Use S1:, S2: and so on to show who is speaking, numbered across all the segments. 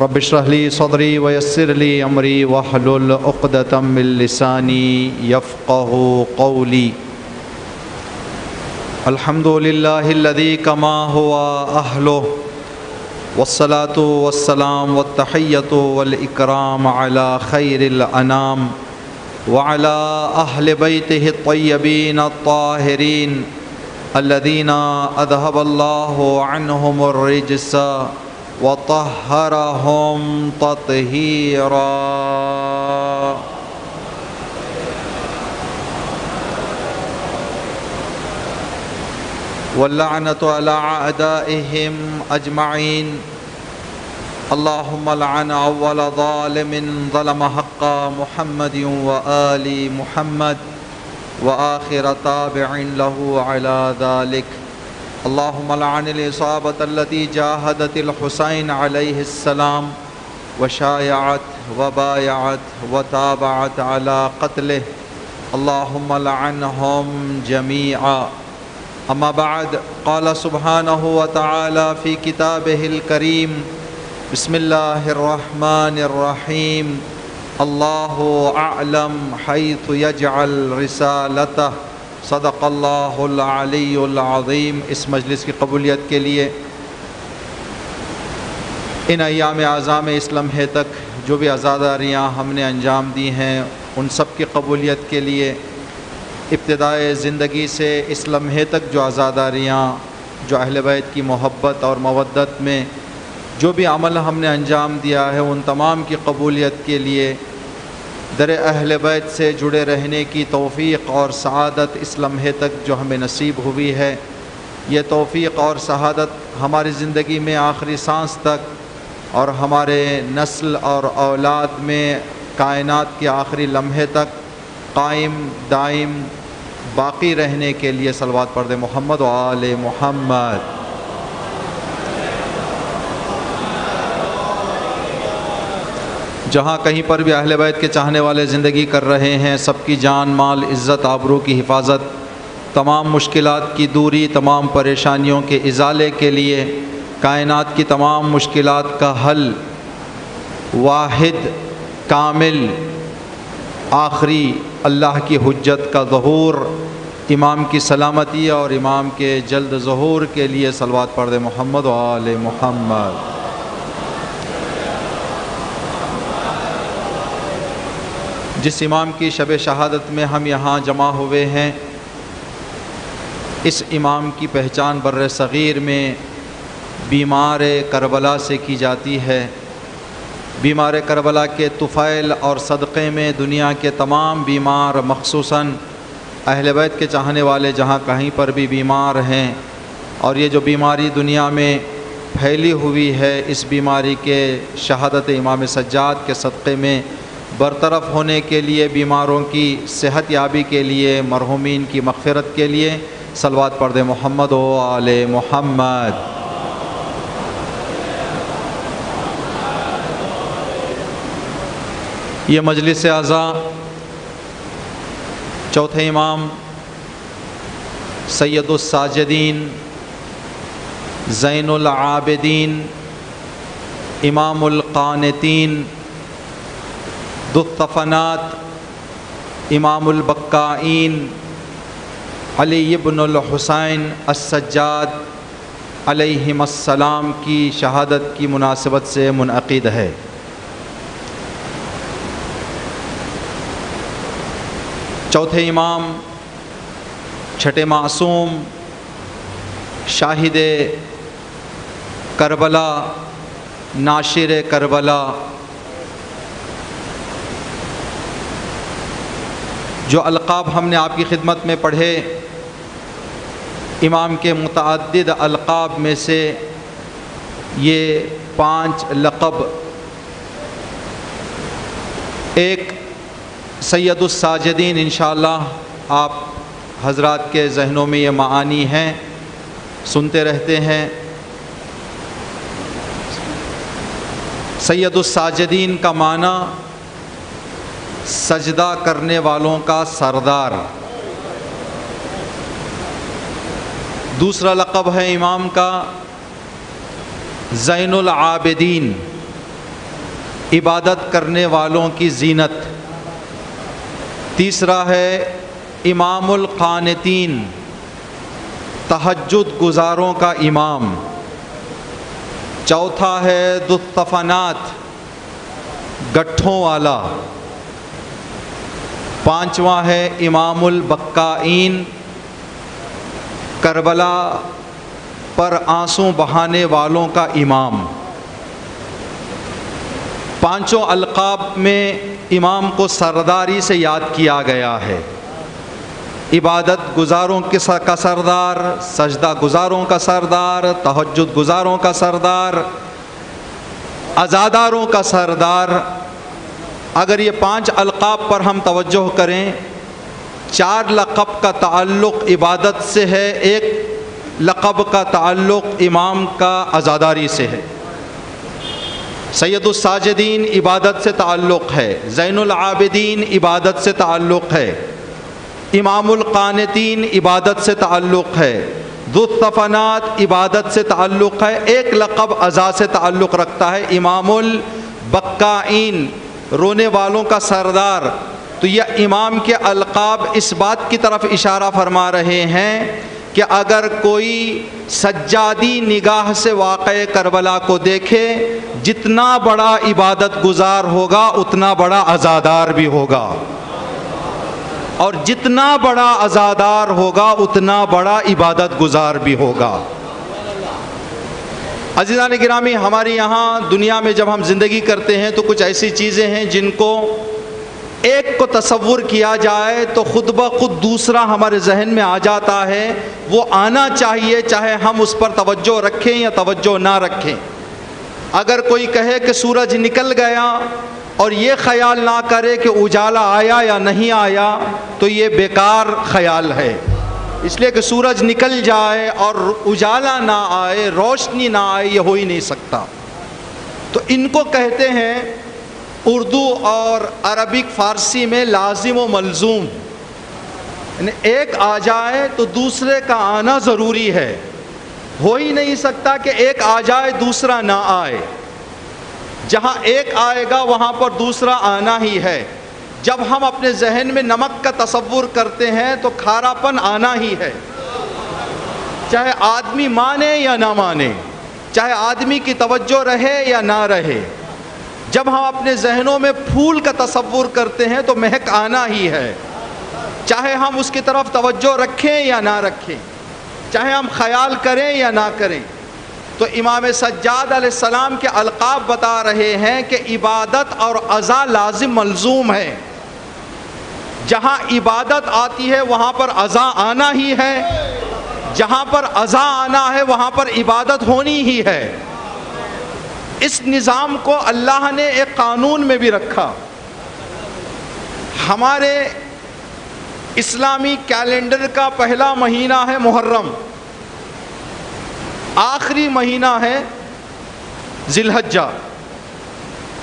S1: رب اشرح لي صدري ويسر لي أمري واحلل عقدة من لساني يفقهوا قولي. الحمد لله الذي كما هو أهله، والصلاة والسلام والتحية والإكرام على خير الأنام وعلى أهل بيته الطيبين الطاهرين الذين أذهب الله عنهم الرجس وطهرهم تطهيرا. واللعنة على أعدائهم أجمعين. اللهم لعن أول ظالم ظلم حق محمد وآل محمد وآخر تابع له على ذلك. اللهم لعن الإصابة التي جاهدت الحسين عليه السلام وشايعت وبايعت وتابعت على قتله. اللهم لعنهم جميعا. أما بعد، قال سبحانه وتعالى في كتابه الكريم: بسم الله الرحمن الرحيم. الله أعلم حيث يجعل رسالته. صدق اللہ العلی العظیم. اس مجلس کی قبولیت کے لیے ان ایام اعظام اس لمحے تک جو بھی عزاداریاں ہم نے انجام دی ہیں ان سب کی قبولیت کے لیے ابتدائے زندگی سے اس لمحے تک جو عزاداریاں، جو اہل بیت کی محبت اور مودت میں جو بھی عمل ہم نے انجام دیا ہے ان تمام کی قبولیت کے لیے در اہل بیت سے جڑے رہنے کی توفیق اور سعادت اس لمحے تک جو ہمیں نصیب ہوئی ہے، یہ توفیق اور سعادت ہماری زندگی میں آخری سانس تک اور ہمارے نسل اور اولاد میں کائنات کے آخری لمحے تک قائم دائم باقی رہنے کے لیے صلوات پڑھ دیں محمد و آل محمد. جہاں کہیں پر بھی اہل بیت کے چاہنے والے زندگی کر رہے ہیں، سب کی جان مال عزت آبرو کی حفاظت، تمام مشکلات کی دوری، تمام پریشانیوں کے ازالے کے لیے کائنات کی تمام مشکلات کا حل، واحد کامل آخری اللہ کی حجت کا ظہور، امام کی سلامتی اور امام کے جلد ظہور کے لیے صلوات پڑھ دیں محمد و آل محمد. جس امام کی شب شہادت میں ہم یہاں جمع ہوئے ہیں، اس امام کی پہچان بر صغیر میں بیمار کربلا سے کی جاتی ہے. بیمار کربلا کے طفیل اور صدقے میں دنیا کے تمام بیمار، مخصوصاً اہل بیت کے چاہنے والے جہاں کہیں پر بھی بیمار ہیں، اور یہ جو بیماری دنیا میں پھیلی ہوئی ہے، اس بیماری کے شہادت امام سجاد کے صدقے میں برطرف ہونے کے لیے، بیماروں کی صحت یابی کے لیے، مرحومین کی مغفرت کے لیے صلوات پڑھ دیں محمد و آل محمد. یہ مجلس اعزا چوتھے امام سید الساجدین، زین العابدین، امام القانتین، ذو الطفنات، امام البکائین، علی ابن الحسین السجاد علیہم السلام کی شہادت کی مناسبت سے منعقد ہے. چوتھے امام، چھٹے معصوم، شاہد کربلا، ناشر کربلا، جو القاب ہم نے آپ کی خدمت میں پڑھے، امام کے متعدد القاب میں سے یہ 5 لقب، ایک سید الساجدین انشاءاللہ آپ حضرات کے ذہنوں میں یہ معانی ہیں، سنتے رہتے ہیں. سید الساجدین کا معنی سجدہ کرنے والوں کا سردار. دوسرا لقب ہے امام کا زین العابدین، عبادت کرنے والوں کی زینت۔ تیسرا ہے امام القانتین، تہجد گزاروں کا امام۔ چوتھا ہے ذو الطفنات، گٹھوں والا۔ پانچواں ہے امام البکائین، کربلا پر آنسو بہانے والوں کا امام۔ پانچوں القاب میں امام کو سرداری سے یاد کیا گیا ہے۔ عبادت گزاروں کا سردار، سجدہ گزاروں کا سردار، تہجد گزاروں کا سردار، عزاداروں کا سردار۔ اگر یہ 5 القاب پر ہم توجہ کریں، 4 لقب کا تعلق عبادت سے ہے، 1 لقب کا تعلق امام کا عزاداری سے ہے۔ سید الساجدین عبادت سے تعلق ہے، زین العابدین عبادت سے تعلق ہے، امام القانتین عبادت سے تعلق ہے، ذو الطفنات عبادت سے تعلق ہے، 1 لقب عزا سے تعلق رکھتا ہے، امام البکائین رونے والوں کا سردار۔ تو یہ امام کے القاب اس بات کی طرف اشارہ فرما رہے ہیں کہ اگر کوئی سجادی نگاہ سے واقعہ کربلا کو دیکھے، جتنا بڑا عبادت گزار ہوگا اتنا بڑا عزادار بھی ہوگا، اور جتنا بڑا عزادار ہوگا اتنا بڑا عبادت گزار بھی ہوگا۔ عزیزان گرامی، ہمارے یہاں دنیا میں جب ہم زندگی کرتے ہیں تو کچھ ایسی چیزیں ہیں جن کو ایک کو تصور کیا جائے تو خود بخود دوسرا ہمارے ذہن میں آ جاتا ہے، وہ آنا چاہیے چاہے ہم اس پر توجہ رکھیں یا توجہ نہ رکھیں۔ اگر کوئی کہے کہ سورج نکل گیا اور یہ خیال نہ کرے کہ اجالا آیا یا نہیں آیا تو یہ بیکار خیال ہے، اس لیے کہ سورج نکل جائے اور اجالا نہ آئے، روشنی نہ آئے، یہ ہو ہی نہیں سکتا۔ تو ان کو کہتے ہیں اردو اور عربک فارسی میں لازم و ملزوم، یعنی ایک آ جائے تو دوسرے کا آنا ضروری ہے، ہو ہی نہیں سکتا کہ ایک آ جائے دوسرا نہ آئے۔ جہاں ایک آئے گا وہاں پر دوسرا آنا ہی ہے۔ جب ہم اپنے ذہن میں نمک کا تصور کرتے ہیں تو کھارا پن آنا ہی ہے، چاہے آدمی مانے یا نہ مانے، چاہے آدمی کی توجہ رہے یا نہ رہے۔ جب ہم اپنے ذہنوں میں پھول کا تصور کرتے ہیں تو مہک آنا ہی ہے، چاہے ہم اس کی طرف توجہ رکھیں یا نہ رکھیں، چاہے ہم خیال کریں یا نہ کریں۔ تو امام سجاد علیہ السلام کے القاب بتا رہے ہیں کہ عبادت اور عزا لازم ملزوم ہے۔ جہاں عبادت آتی ہے وہاں پر عزا آنا ہی ہے، جہاں پر عزا آنا ہے وہاں پر عبادت ہونی ہی ہے۔ اس نظام کو اللہ نے ایک قانون میں بھی رکھا۔ ہمارے اسلامی کیلنڈر کا پہلا مہینہ ہے محرم، آخری مہینہ ہے ذی الحجہ۔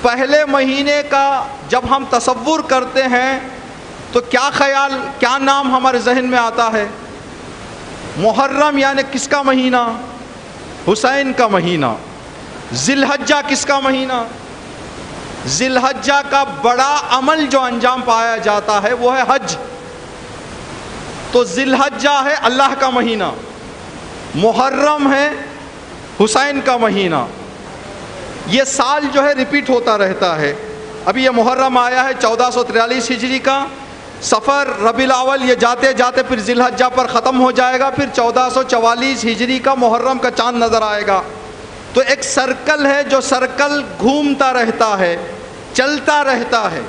S1: پہلے مہینے کا جب ہم تصور کرتے ہیں تو کیا نام ہمارے ذہن میں آتا ہے؟ محرم یعنی کس کا مہینہ؟ حسین کا مہینہ۔ ذی الحجہ کس کا مہینہ؟ ذی الحجہ کا بڑا عمل جو انجام پایا جاتا ہے وہ ہے حج۔ تو ذی الحجہ ہے اللہ کا مہینہ، محرم ہے حسین کا مہینہ۔ یہ سال جو ہے ریپیٹ ہوتا رہتا ہے۔ ابھی یہ محرم آیا ہے 1443 ہجری کا، سفر ربیع الاول یہ جاتے جاتے پھر ذی الحجہ پر ختم ہو جائے گا، پھر 1444 ہجری کا محرم کا چاند نظر آئے گا۔ تو ایک سرکل ہے جو سرکل گھومتا رہتا ہے، چلتا رہتا ہے۔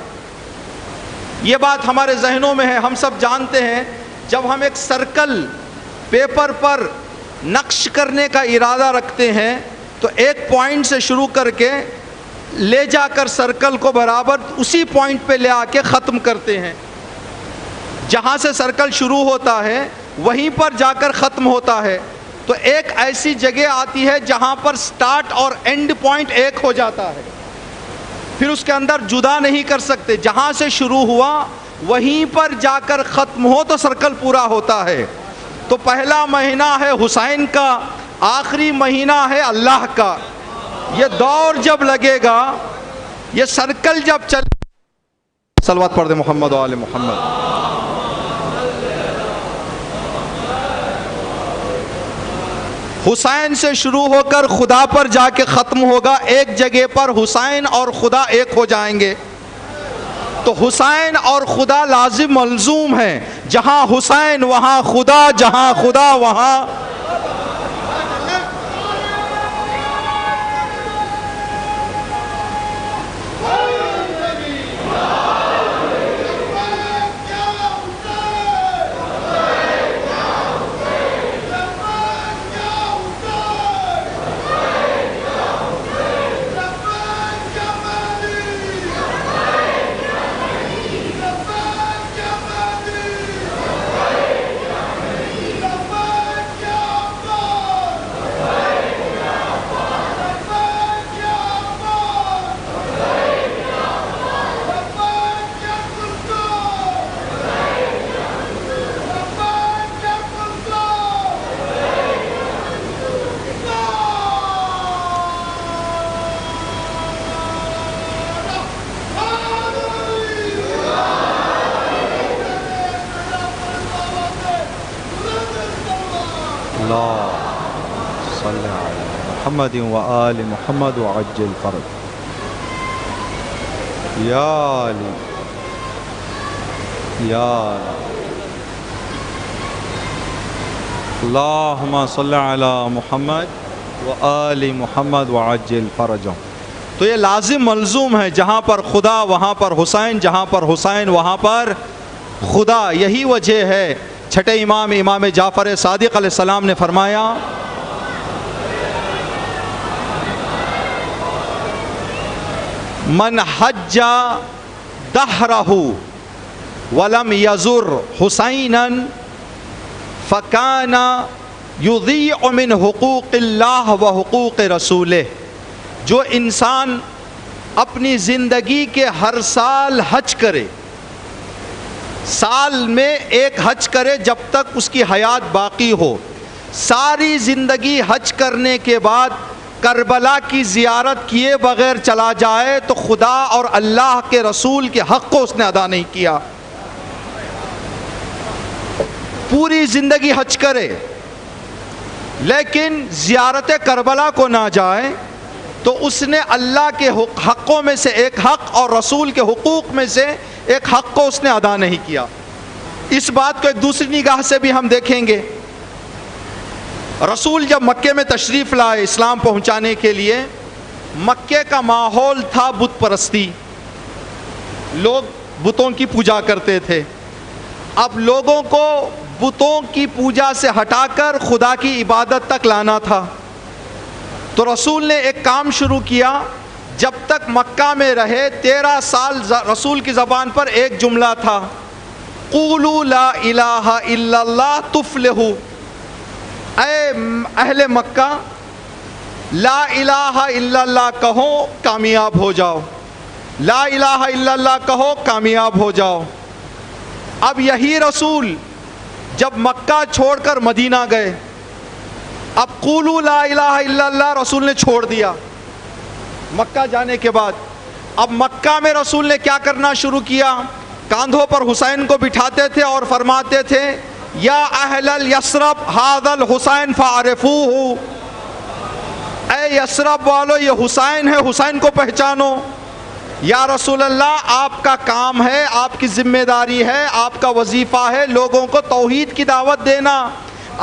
S1: یہ بات ہمارے ذہنوں میں ہے، ہم سب جانتے ہیں جب ہم ایک سرکل پیپر پر نقش کرنے کا ارادہ رکھتے ہیں تو ایک پوائنٹ سے شروع کر کے لے جا کر سرکل کو برابر اسی پوائنٹ پہ لے آ کے ختم کرتے ہیں۔ جہاں سے سرکل شروع ہوتا ہے وہیں پر جا کر ختم ہوتا ہے۔ تو ایک ایسی جگہ آتی ہے جہاں پر سٹارٹ اور اینڈ پوائنٹ ایک ہو جاتا ہے، پھر اس کے اندر جدا نہیں کر سکتے۔ جہاں سے شروع ہوا وہیں پر جا کر ختم ہو تو سرکل پورا ہوتا ہے۔ تو پہلا مہینہ ہے حسین کا، آخری مہینہ ہے اللہ کا۔ یہ دور جب لگے گا یہ سرکل جب چل، صلوات پڑھ دے محمد و آل محمد۔ حسین سے شروع ہو کر خدا پر جا کے ختم ہوگا، ایک جگہ پر حسین اور خدا ایک ہو جائیں گے۔ تو حسین اور خدا لازم ملزوم ہے، جہاں حسین وہاں خدا، جہاں خدا وہاں۔ صلی علی محمد و آل محمد وعجل فرج یا علی یا اللہم صلی علی محمد و آل محمد وعجل فرج۔ تو یہ لازم ملزوم ہے، جہاں پر خدا وہاں پر حسین، جہاں پر حسین وہاں پر خدا۔ یہی وجہ ہے چھٹے امام امام جعفر صادق علیہ السلام نے فرمایا من حج دہرہ ولم یزر حسینا فکان یضیع من حقوق اللہ و حقوق رسولہ۔ جو انسان اپنی زندگی کے ہر سال حج کرے، سال میں ایک حج کرے جب تک اس کی حیات باقی ہو، ساری زندگی حج کرنے کے بعد کربلا کی زیارت کیے بغیر چلا جائے تو خدا اور اللہ کے رسول کے حق کو اس نے ادا نہیں کیا۔ پوری زندگی حج کرے لیکن زیارت کربلا کو نہ جائے تو اس نے اللہ کے حقوں میں سے ایک حق اور رسول کے حقوق میں سے ایک حق کو اس نے ادا نہیں کیا۔ اس بات کو ایک دوسری نگاہ سے بھی ہم دیکھیں گے۔ رسول جب مکے میں تشریف لائے اسلام پہنچانے کے لیے، مکے کا ماحول تھا بت پرستی، لوگ بتوں کی پوجا کرتے تھے۔ اب لوگوں کو بتوں کی پوجا سے ہٹا کر خدا کی عبادت تک لانا تھا۔ تو رسول نے ایک کام شروع کیا، جب تک مکہ میں رہے 13 سال رسول کی زبان پر ایک جملہ تھا، قولوا لا الہ الا اللہ تفلحوا۔ اے اہل مکہ، لا الہ الا اللہ کہو کامیاب ہو جاؤ، لا الہ الا اللہ کہو کامیاب ہو جاؤ۔ اب یہی رسول جب مکہ چھوڑ کر مدینہ گئے، اب قولوا لا الہ الا اللہ رسول نے چھوڑ دیا مکہ جانے کے بعد۔ اب مکہ میں رسول نے کیا کرنا شروع کیا، کاندھوں پر حسین کو بٹھاتے تھے اور فرماتے تھے یا اہل یثرب ھذا الحسین فاعرفوہ، اے یثرب والو یہ حسین ہے، حسین کو پہچانو۔ یا رسول اللہ آپ کا کام ہے، آپ کی ذمہ داری ہے، آپ کا وظیفہ ہے لوگوں کو توحید کی دعوت دینا۔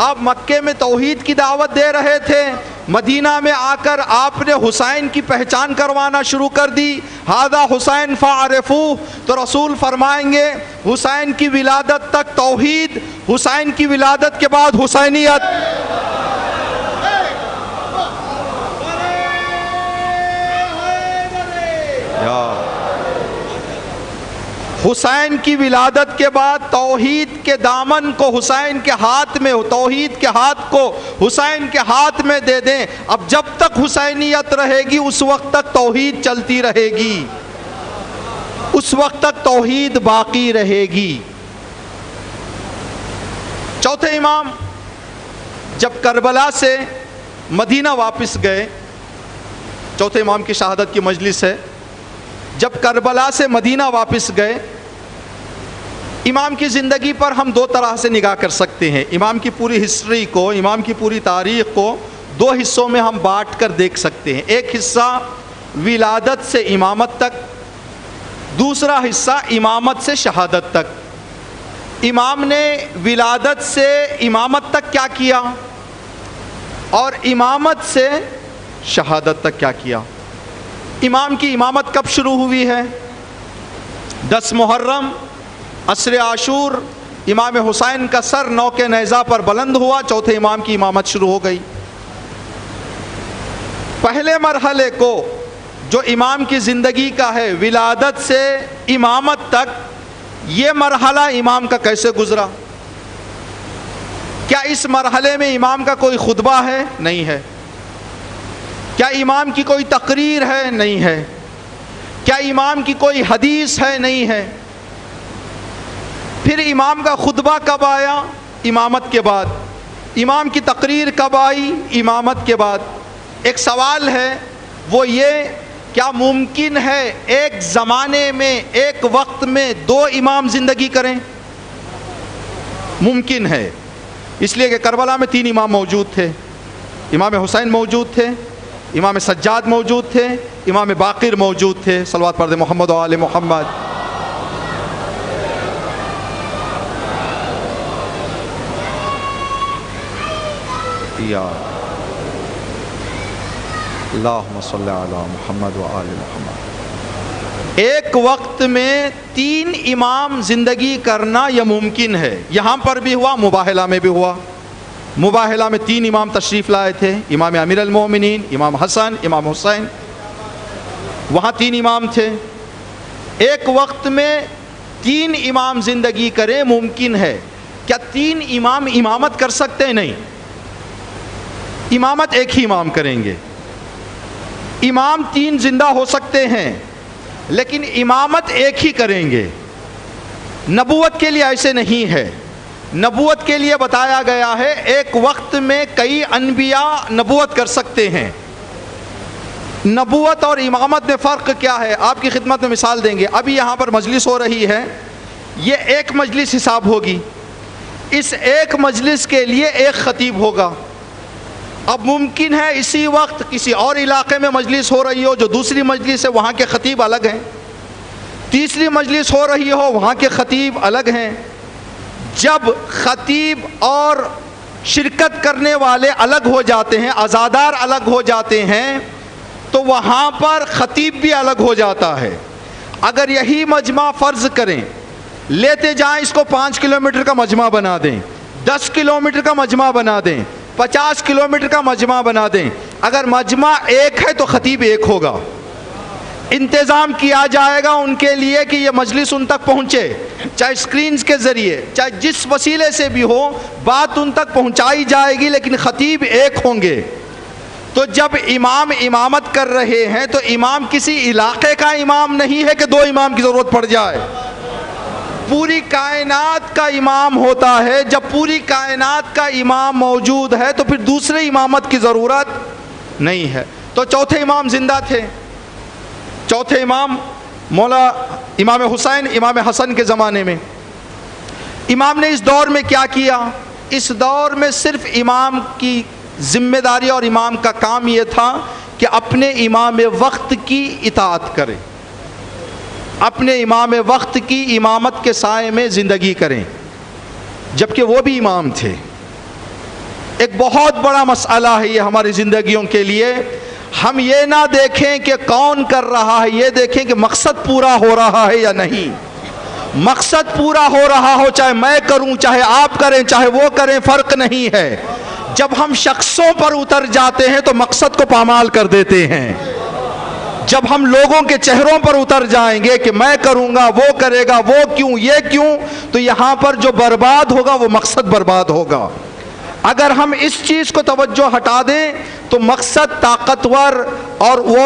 S1: آپ مکے میں توحید کی دعوت دے رہے تھے، مدینہ میں آ کر آپ نے حسین کی پہچان کروانا شروع کر دی، ھذا حسین فاعرفوہ۔ تو رسول فرمائیں گے حسین کی ولادت تک توحید، حسین کی ولادت کے بعد حسینیت۔ حسین کی ولادت کے بعد توحید کے دامن کو حسین کے ہاتھ میں، توحید کے ہاتھ کو حسین کے ہاتھ میں دے دیں۔ اب جب تک حسینیت رہے گی اس وقت تک توحید چلتی رہے گی، اس وقت تک توحید باقی رہے گی۔ چوتھے امام جب کربلا سے مدینہ واپس گئے، چوتھے امام کی شہادت کی مجلس ہے، جب کربلا سے مدینہ واپس گئے، امام کی زندگی پر ہم دو طرح سے نگاہ کر سکتے ہیں۔ امام کی پوری ہسٹری کو، امام کی پوری تاریخ کو دو حصوں میں ہم بانٹ کر دیکھ سکتے ہیں۔ ایک حصہ ولادت سے امامت تک، دوسرا حصہ امامت سے شہادت تک۔ امام نے ولادت سے امامت تک کیا کیا اور امامت سے شہادت تک کیا کیا۔ امام کی امامت کب شروع ہوئی ہے؟ 10 محرم، عصر عاشور، امام حسین کا سر نو کے نیزہ پر بلند ہوا، چوتھے امام کی امامت شروع ہو گئی۔ پہلے مرحلے کو جو امام کی زندگی کا ہے، ولادت سے امامت تک، یہ مرحلہ امام کا کیسے گزرا؟ کیا اس مرحلے میں امام کا کوئی خطبہ ہے؟ نہیں ہے۔ کیا امام کی کوئی تقریر ہے؟ نہیں ہے۔ کیا امام کی کوئی حدیث ہے؟ نہیں ہے۔ پھر امام کا خطبہ کب آیا؟ امامت کے بعد۔ امام کی تقریر کب آئی؟ امامت کے بعد۔ ایک سوال ہے، وہ یہ، کیا ممکن ہے ایک زمانے میں، ایک وقت میں 2 امام زندگی کریں؟ ممکن ہے، اس لیے کہ کربلا میں 3 امام موجود تھے۔ امام حسین موجود تھے، امام سجاد موجود تھے، امام باقر موجود تھے۔ صلوات پڑھ دیں محمد و آل محمد۔ یا اللہم صلی علی محمد و آل محمد۔ ایک وقت میں 3 امام زندگی کرنا یہ ممکن ہے۔ یہاں پر بھی ہوا، مباہلہ میں بھی ہوا۔ مباہلہ میں 3 امام تشریف لائے تھے، امام امیر المومنین، امام حسن، امام حسین۔ وہاں 3 امام تھے۔ ایک وقت میں 3 امام زندگی کریں ممکن ہے۔ کیا 3 امام امامت کر سکتے ہیں؟ نہیں، امامت ایک ہی امام کریں گے۔ امام 3 زندہ ہو سکتے ہیں لیکن امامت ایک ہی کریں گے۔ نبوت کے لیے ایسے نہیں ہے۔ نبوت کے لیے بتایا گیا ہے ایک وقت میں کئی انبیاء نبوت کر سکتے ہیں۔ نبوت اور امامت میں فرق کیا ہے؟ آپ کی خدمت میں مثال دیں گے۔ ابھی یہاں پر مجلس ہو رہی ہے، یہ ایک مجلس حساب ہوگی، اس ایک مجلس کے لیے ایک خطیب ہوگا۔ اب ممکن ہے اسی وقت کسی اور علاقے میں مجلس ہو رہی ہو، جو دوسری مجلس ہے وہاں کے خطیب الگ ہیں، تیسری مجلس ہو رہی ہو وہاں کے خطیب الگ ہیں۔ جب خطیب اور شرکت کرنے والے الگ ہو جاتے ہیں، عزادار الگ ہو جاتے ہیں، تو وہاں پر خطیب بھی الگ ہو جاتا ہے۔ اگر یہی مجمع فرض کریں، لیتے جائیں اس کو 5 کلومیٹر کا مجمع بنا دیں، 10 کلومیٹر کا مجمع بنا دیں، 50 کلومیٹر کا مجمع بنا دیں، اگر مجمع ایک ہے تو خطیب ایک ہوگا۔ انتظام کیا جائے گا ان کے لیے کہ یہ مجلس ان تک پہنچے، چاہے سکرینز کے ذریعے، چاہے جس وسیلے سے بھی ہو، بات ان تک پہنچائی جائے گی، لیکن خطیب ایک ہوں گے۔ تو جب امام امامت کر رہے ہیں تو امام کسی علاقے کا امام نہیں ہے کہ 2 امام کی ضرورت پڑ جائے، پوری کائنات کا امام ہوتا ہے۔ جب پوری کائنات کا امام موجود ہے تو پھر دوسرے امامت کی ضرورت نہیں ہے۔ تو چوتھے امام زندہ تھے۔ چوتھے امام مولا امام حسین، امام حسن کے زمانے میں امام نے اس دور میں کیا کیا؟ اس دور میں صرف امام کی ذمہ داری اور امام کا کام یہ تھا کہ اپنے امام وقت کی اطاعت کرے، اپنے امام وقت کی امامت کے سائے میں زندگی کریں، جبکہ وہ بھی امام تھے۔ ایک بہت بڑا مسئلہ ہے یہ ہماری زندگیوں کے لیے۔ ہم یہ نہ دیکھیں کہ کون کر رہا ہے، یہ دیکھیں کہ مقصد پورا ہو رہا ہے یا نہیں۔ مقصد پورا ہو رہا ہو، چاہے میں کروں، چاہے آپ کریں، چاہے وہ کریں، فرق نہیں ہے۔ جب ہم شخصوں پر اتر جاتے ہیں تو مقصد کو پامال کر دیتے ہیں۔ جب ہم لوگوں کے چہروں پر اتر جائیں گے کہ میں کروں گا، وہ کرے گا، وہ کیوں، یہ کیوں، تو یہاں پر جو برباد ہوگا وہ مقصد برباد ہوگا۔ اگر ہم اس چیز کو توجہ ہٹا دیں تو مقصد طاقتور اور وہ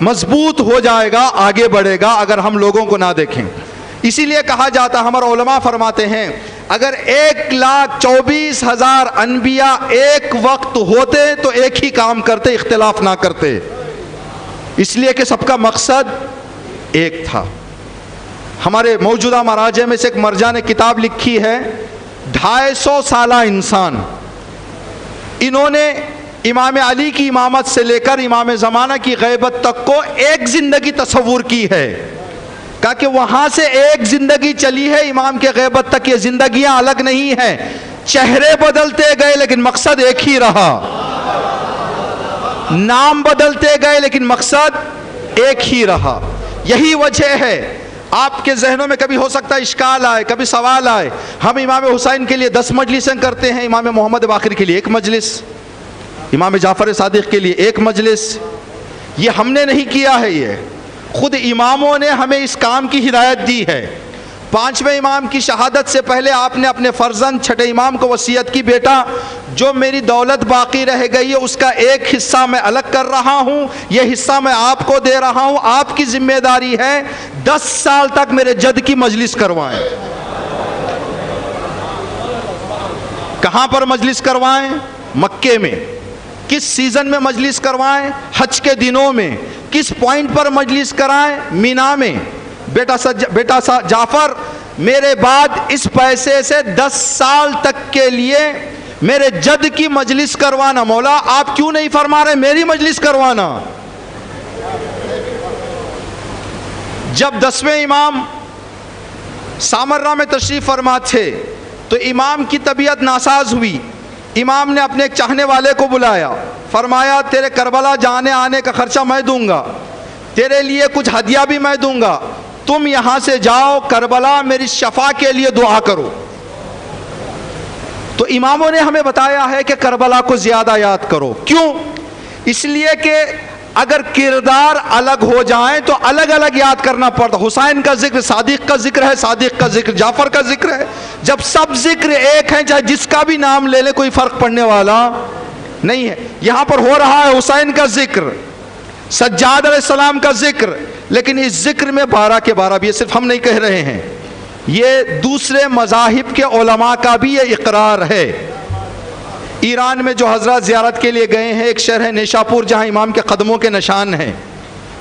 S1: مضبوط ہو جائے گا، آگے بڑھے گا، اگر ہم لوگوں کو نہ دیکھیں۔ اسی لیے کہا جاتا، ہمارے علماء فرماتے ہیں، اگر 1,24,000 انبیاء ایک وقت ہوتے تو ایک ہی کام کرتے، اختلاف نہ کرتے، اس لیے کہ سب کا مقصد ایک تھا۔ ہمارے موجودہ مراجع میں سے ایک مرجع نے کتاب لکھی ہے 250 سالہ انسان، انہوں نے امام علی کی امامت سے لے کر امام زمانہ کی غیبت تک کو ایک زندگی تصور کی ہے، کہا کہ وہاں سے ایک زندگی چلی ہے امام کے غیبت تک، یہ زندگیاں الگ نہیں ہیں، چہرے بدلتے گئے لیکن مقصد ایک ہی رہا، نام بدلتے گئے لیکن مقصد ایک ہی رہا۔ یہی وجہ ہے آپ کے ذہنوں میں کبھی ہو سکتا ہے اشکال آئے، کبھی سوال آئے، ہم امام حسین کے لیے 10 مجلسیں کرتے ہیں، امام محمد باقر کے لیے 1 مجلس، امام جعفر صادق کے لیے 1 مجلس۔ یہ ہم نے نہیں کیا ہے، یہ خود اماموں نے ہمیں اس کام کی ہدایت دی ہے۔ 5ویں امام کی شہادت سے پہلے آپ نے اپنے فرزند چھٹے امام کو وصیت کی، بیٹا جو میری دولت باقی رہ گئی ہے اس کا ایک حصہ میں الگ کر رہا ہوں، یہ حصہ میں آپ کو دے رہا ہوں، آپ کی ذمہ داری ہے 10 سال تک میرے جد کی مجلس کروائیں۔ کہاں پر مجلس کروائیں؟ مکے میں۔ کس سیزن میں مجلس کروائیں؟ حج کے دنوں میں۔ کس پوائنٹ پر مجلس کرائیں؟ مینا میں۔ بیٹا جعفر میرے بعد اس پیسے سے 10 سال تک کے لیے میرے جد کی مجلس کروانا۔ مولا آپ کیوں نہیں فرما رہے میری مجلس کروانا؟ جب 10ویں امام سامرہ میں تشریف فرما تھے تو امام کی طبیعت ناساز ہوئی، امام نے اپنے ایک چاہنے والے کو بلایا، فرمایا تیرے کربلا جانے آنے کا خرچہ میں دوں گا، تیرے لیے کچھ ہدیہ بھی میں دوں گا، تم یہاں سے جاؤ کربلا میری شفا کے لیے دعا کرو۔ تو اماموں نے ہمیں بتایا ہے کہ کربلا کو زیادہ یاد کرو۔ کیوں؟ اس لیے کہ اگر کردار الگ ہو جائیں تو الگ الگ یاد کرنا پڑتا۔ حسین کا ذکر صادق کا ذکر ہے، صادق کا ذکر جعفر کا ذکر ہے، جب سب ذکر ایک ہیں چاہے جس کا بھی نام لے لے کوئی فرق پڑنے والا نہیں ہے۔ یہاں پر ہو رہا ہے حسین کا ذکر، سجاد علیہ السلام کا ذکر، لیکن اس ذکر میں 12 کے 12 بھی، یہ صرف ہم نہیں کہہ رہے ہیں، یہ دوسرے مذاہب کے علماء کا بھی یہ اقرار ہے۔ ایران میں جو حضرات زیارت کے لیے گئے ہیں، ایک شہر ہے نیشاپور جہاں امام کے قدموں کے نشان ہیں،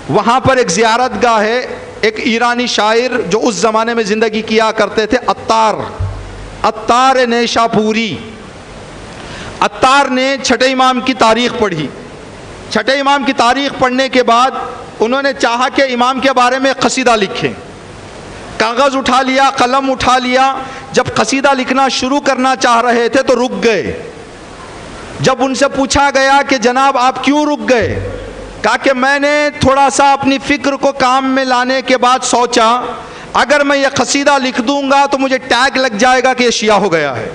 S1: وہاں پر ایک زیارت گاہ ہے، ایک ایرانی شاعر جو اس زمانے میں زندگی کیا کرتے تھے، عطار نیشاپوری، عطار نے چھٹے امام کی تاریخ پڑھی۔ چھٹے امام کی تاریخ پڑھنے کے بعد انہوں نے چاہا کہ امام کے بارے میں قصیدہ لکھیں، کاغذ اٹھا لیا، قلم اٹھا لیا، جب قصیدہ لکھنا شروع کرنا چاہ رہے تھے تو رک گئے۔ جب ان سے پوچھا گیا کہ جناب آپ کیوں رک گئے، کہا کہ میں نے تھوڑا سا اپنی فکر کو کام میں لانے کے بعد سوچا اگر میں یہ قصیدہ لکھ دوں گا تو مجھے ٹیگ لگ جائے گا کہ یہ شیعہ ہو گیا ہے۔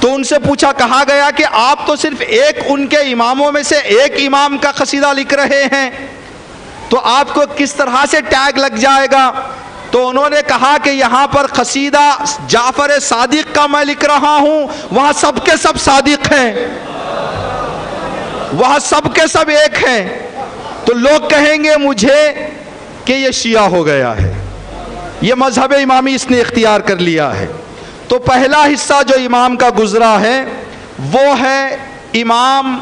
S1: تو ان سے پوچھا، کہا گیا کہ آپ تو صرف ایک ان کے اماموں میں سے ایک امام کا قصیدہ لکھ رہے ہیں تو آپ کو کس طرح سے ٹیگ لگ جائے گا؟ تو انہوں نے کہا کہ یہاں پر قصیدہ جعفر صادق کا میں لکھ رہا ہوں، وہاں سب کے سب صادق ہیں، وہاں سب کے سب ایک ہیں، تو لوگ کہیں گے مجھے کہ یہ شیعہ ہو گیا ہے، یہ مذہب امامی اس نے اختیار کر لیا ہے۔ تو پہلا حصہ جو امام کا گزرا ہے وہ ہے امام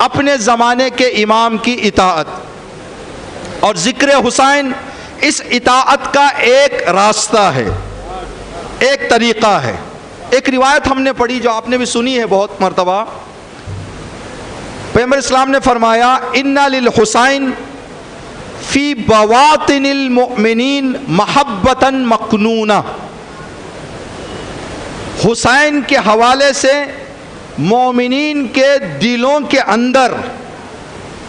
S1: اپنے زمانے کے امام کی اطاعت، اور ذکر حسین اس اطاعت کا ایک راستہ ہے، ایک طریقہ ہے۔ ایک روایت ہم نے پڑھی جو آپ نے بھی سنی ہے بہت مرتبہ، پیغمبر اسلام نے فرمایا اِنَّ لِلْحُسَيْن فی بواطن المؤمنین محبتاً مکنونہ، حسین کے حوالے سے مومنین کے دلوں کے اندر،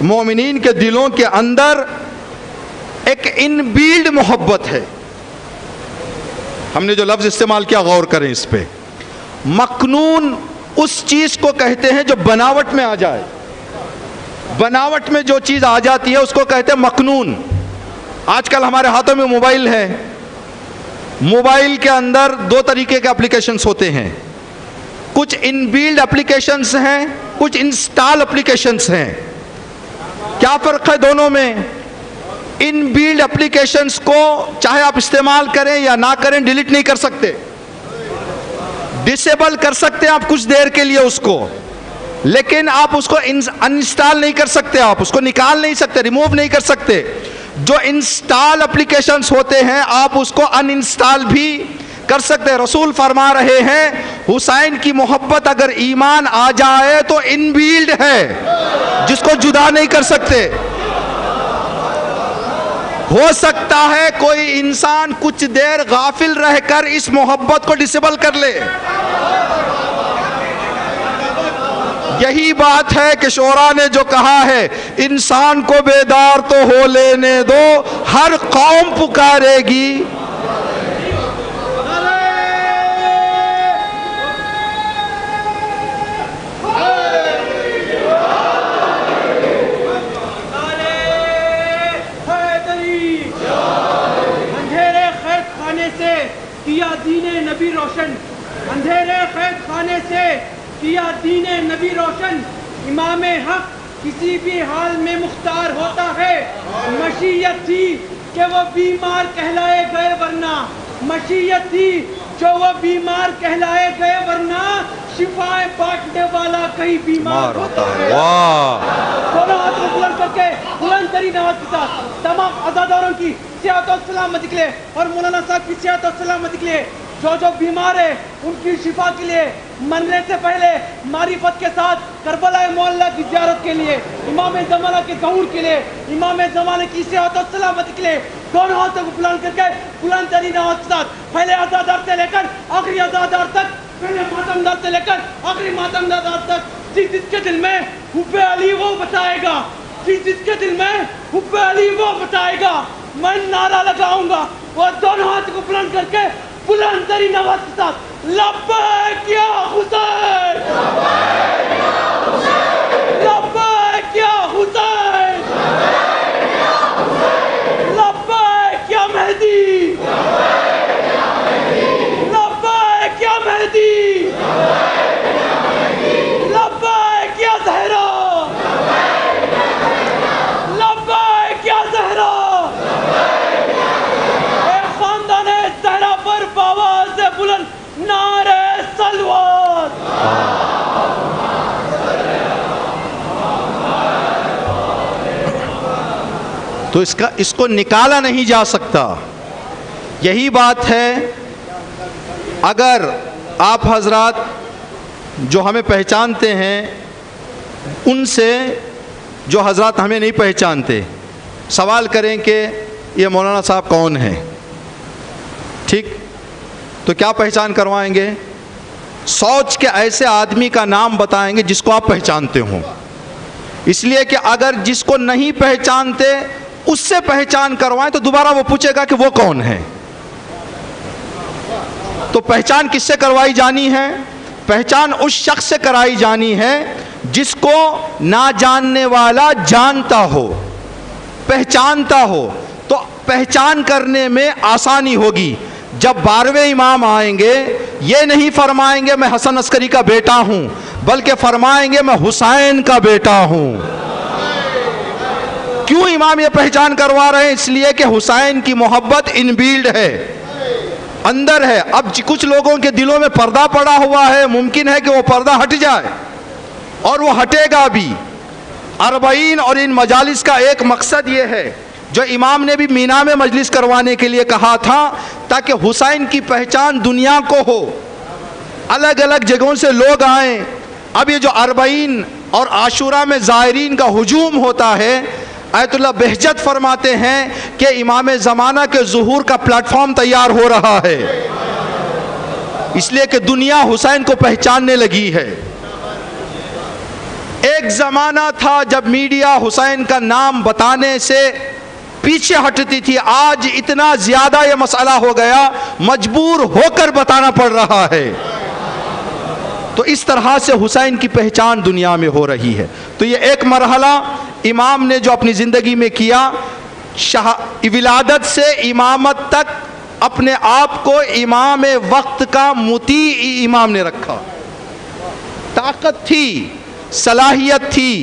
S1: مومنین کے دلوں کے اندر ایک ان بیلڈ محبت ہے۔ ہم نے جو لفظ استعمال کیا غور کریں اس پہ۔ مکنون اس چیز کو کہتے ہیں جو بناوٹ میں آ جائے، بناوٹ میں جو چیز آ جاتی ہے اس کو کہتے ہیں مکنون۔ آج کل ہمارے ہاتھوں میں موبائل ہے، موبائل کے اندر 2 طریقے کے اپلیکیشنز ہوتے ہیں، کچھ ان بیلڈ اپلیکیشنز ہیں، کچھ انسٹال اپلیکیشنز ہیں۔ کیا فرق ہے دونوں میں؟ ان بیلڈ اپلیکیشنز کو چاہے آپ استعمال کریں یا نہ کریں ڈیلیٹ نہیں کر سکتے، ڈسیبل کر سکتے ہیں آپ کچھ دیر کے لیے اس کو، لیکن آپ اس کو انسٹال نہیں کر سکتے، آپ اس کو نکال نہیں سکتے، ریموو نہیں کر سکتے۔ جو انسٹال اپلیکیشنز ہوتے ہیں آپ اس کو ان انسٹال بھی کر سکتے ہیں۔ رسول فرما رہے ہیں حسین کی محبت اگر ایمان آ جائے تو ان بیلڈ ہے، جس کو جدا نہیں کر سکتے۔ ہو سکتا ہے کوئی انسان کچھ دیر غافل رہ کر اس محبت کو ڈسیبل کر لے۔ یہی بات ہے کہ شعراء نے جو کہا ہے انسان کو بیدار تو ہو لینے دو، ہر قوم پکارے گی۔
S2: اندھیرے قید خانے سے کیا دین نبی روشن، اندھیرے قید خانے سے کیا دین نبی روشن، امام حق کسی بھی حال میں مختار ہوتا ہے۔ مشیت تھی کہ وہ بیمار کہلائے گئے ورنہ، مشیت تھی جو وہ بیمار کہلائے گئے ورنہ شفائیں بانٹنے والا کہیں بیمار ہوتا ہے۔ دونوں ہاتھ کو بلند کر کے بلند ترین آواز کے ساتھ تمام عزاداروں کی صحت و سلامتی کے لیے اور مولانا صاحب کی صحت و سلامتی کے لیے، جو بیمار ہے ان کی شفا کے لیے، مرنے سے پہلے معرفت کے ساتھ کربلا معلیٰ کی زیارت کے لیے، امام زمانہ کے ظہور کے لیے، امام زمانہ کی صحت و سلامتی کے لیے، دونوں ہاتھوں کو بلند کر کے بلند ترین آواز کے ساتھ پہلے عزادار سے لے کر آخری عزادار تک، پہلے ماتمدار سے لے کر آخری ماتمدار تک، جس کے دل میں حب علی وہ بتائے گا، جس کے دل میں حب علی وہ بتائے گا، میں نعرہ لگاؤں گا، وہ دونوں ہاتھ کو بلند کر کے بلند ترین آواز کے ساتھ لبیک یا حسین، لبیک یا حسین، لبیک یا مہدی، لبیک یا مہدی، لبیک یا زہرا، لبیک یا زہرا۔ نعرہ صلوات۔
S1: تو اس کو نکالا نہیں جا سکتا۔ یہی بات ہے اگر آپ حضرات جو ہمیں پہچانتے ہیں ان سے جو حضرات ہمیں نہیں پہچانتے سوال کریں کہ یہ مولانا صاحب کون ہیں، ٹھیک، تو کیا پہچان کروائیں گے؟ سوچ کے ایسے آدمی کا نام بتائیں گے جس کو آپ پہچانتے ہوں، اس لیے کہ اگر جس کو نہیں پہچانتے اس سے پہچان کروائیں تو دوبارہ وہ پوچھے گا کہ وہ کون ہے۔ تو پہچان کس سے کروائی جانی ہے؟ پہچان اس شخص سے کرائی جانی ہے جس کو نہ جاننے والا جانتا ہو، پہچانتا ہو، تو پہچان کرنے میں آسانی ہوگی۔ جب 12ویں امام آئیں گے یہ نہیں فرمائیں گے میں حسن عسکری کا بیٹا ہوں، بلکہ فرمائیں گے میں حسین کا بیٹا ہوں۔ کیوں امام یہ پہچان کروا رہے ہیں؟ اس لیے کہ حسین کی محبت ان بیلڈ ہے، اندر ہے۔ اب کچھ لوگوں کے دلوں میں پردہ پڑا ہوا ہے، ممکن ہے کہ وہ پردہ ہٹ جائے، اور وہ ہٹے گا بھی۔ 40 اور ان مجالس کا ایک مقصد یہ ہے جو امام نے بھی مینا میں مجلس کروانے کے لیے کہا تھا، تاکہ حسین کی پہچان دنیا کو ہو، الگ الگ جگہوں سے لوگ آئیں۔ اب یہ جو 40 اور عاشورہ میں زائرین کا ہجوم ہوتا ہے، آیت اللہ بہجت فرماتے ہیں کہ امام زمانہ کے ظہور کا پلیٹ فارم تیار ہو رہا ہے، اس لیے کہ دنیا حسین کو پہچاننے لگی ہے۔ ایک زمانہ تھا جب میڈیا حسین کا نام بتانے سے پیچھے ہٹتی تھی، آج اتنا زیادہ یہ مسئلہ ہو گیا مجبور ہو کر بتانا پڑ رہا ہے۔ تو اس طرح سے حسین کی پہچان دنیا میں ہو رہی ہے۔ تو یہ ایک مرحلہ امام نے جو اپنی زندگی میں کیا، ولادت سے امامت تک اپنے آپ کو امام وقت کا مطیع امام نے رکھا۔ طاقت تھی، صلاحیت تھی،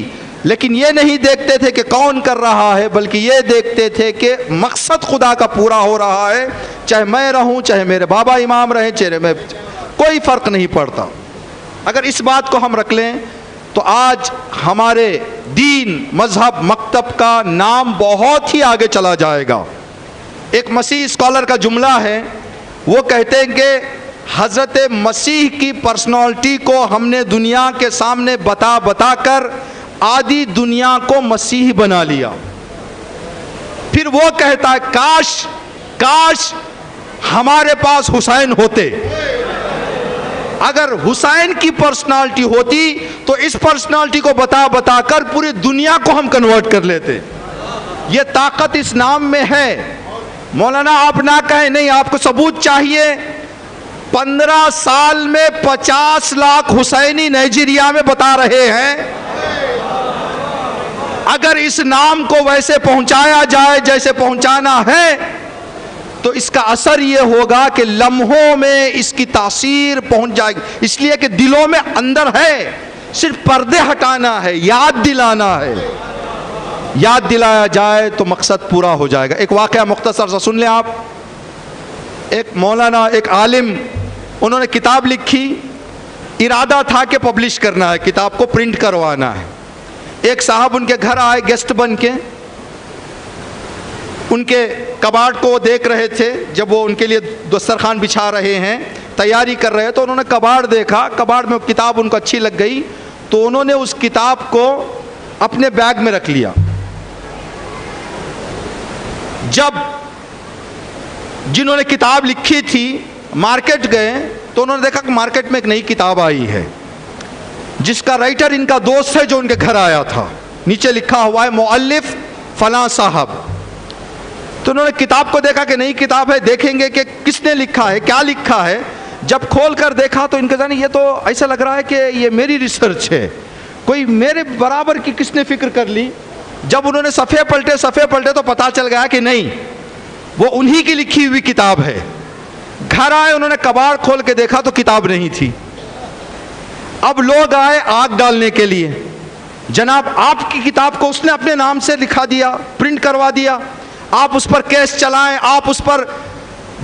S1: لیکن یہ نہیں دیکھتے تھے کہ کون کر رہا ہے، بلکہ یہ دیکھتے تھے کہ مقصد خدا کا پورا ہو رہا ہے، چاہے میں رہوں، چاہے میرے بابا امام رہیں، چاہے میں، کوئی فرق نہیں پڑتا۔ اگر اس بات کو ہم رکھ لیں تو آج ہمارے دین، مذہب، مکتب کا نام بہت ہی آگے چلا جائے گا۔ ایک مسیح اسکالر کا جملہ ہے، وہ کہتے ہیں کہ حضرت مسیح کی پرسنالٹی کو ہم نے دنیا کے سامنے بتا بتا کر آدھی دنیا کو مسیح بنا لیا۔ پھر وہ کہتا ہے کاش ہمارے پاس حسین ہوتے۔ اگر حسین کی پرسنالٹی ہوتی تو اس پرسنالٹی کو بتا بتا کر پوری دنیا کو ہم کنورٹ کر لیتے۔ یہ طاقت اس نام میں ہے۔ مولانا آپ نہ کہیں نہیں، آپ کو ثبوت چاہیے۔ 15 سال میں 50 لاکھ حسینی نائجیریا میں بتا رہے ہیں۔ اگر اس نام کو ویسے پہنچایا جائے جیسے پہنچانا ہے تو اس کا اثر یہ ہوگا کہ لمحوں میں اس کی تاثیر پہنچ جائے گی، اس لیے کہ دلوں میں اندر ہے، صرف پردے ہٹانا ہے، یاد دلانا ہے۔ یاد دلایا جائے تو مقصد پورا ہو جائے گا۔ ایک واقعہ مختصر سا سن لیں آپ۔ ایک مولانا، ایک عالم، انہوں نے کتاب لکھی، ارادہ تھا کہ پبلش کرنا ہے، کتاب کو پرنٹ کروانا ہے۔ ایک صاحب ان کے گھر آئے گیسٹ بن کے، ان کے کباڑ کو دیکھ رہے تھے، جب وہ ان کے لیے دسترخوان بچھا رہے ہیں، تیاری کر رہے تو انہوں نے کباڑ دیکھا، کباڑ میں کتاب ان کو اچھی لگ گئی تو انہوں نے اس کتاب کو اپنے بیگ میں رکھ لیا۔ جب جنہوں نے کتاب لکھی تھی مارکیٹ گئے تو انہوں نے دیکھا کہ مارکیٹ میں ایک نئی کتاب آئی ہے جس کا رائٹر ان کا دوست ہے جو ان کے گھر آیا تھا، نیچے لکھا ہوا ہے مؤلف فلاں صاحب۔ تو انہوں نے کتاب کو دیکھا کہ نئی کتاب ہے، دیکھیں گے کہ کس نے لکھا ہے، کیا لکھا ہے۔ جب کھول کر دیکھا تو ان کے ذہن یہ تو ایسا لگ رہا ہے کہ یہ میری ریسرچ ہے، کوئی میرے برابر کی کس نے فکر کر لی۔ جب انہوں نے صفحے پلٹے تو پتا چل گیا کہ نہیں، وہ انہی کی لکھی ہوئی کتاب ہے۔ گھر آئے، انہوں نے کباڑ کھول کے دیکھا تو کتاب نہیں تھی۔ اب لوگ آئے آگ ڈالنے کے لیے، جناب آپ کی کتاب کو اس نے اپنے نام سے لکھا دیا، پرنٹ کروا دیا، آپ اس پر کیس چلائیں، آپ اس پر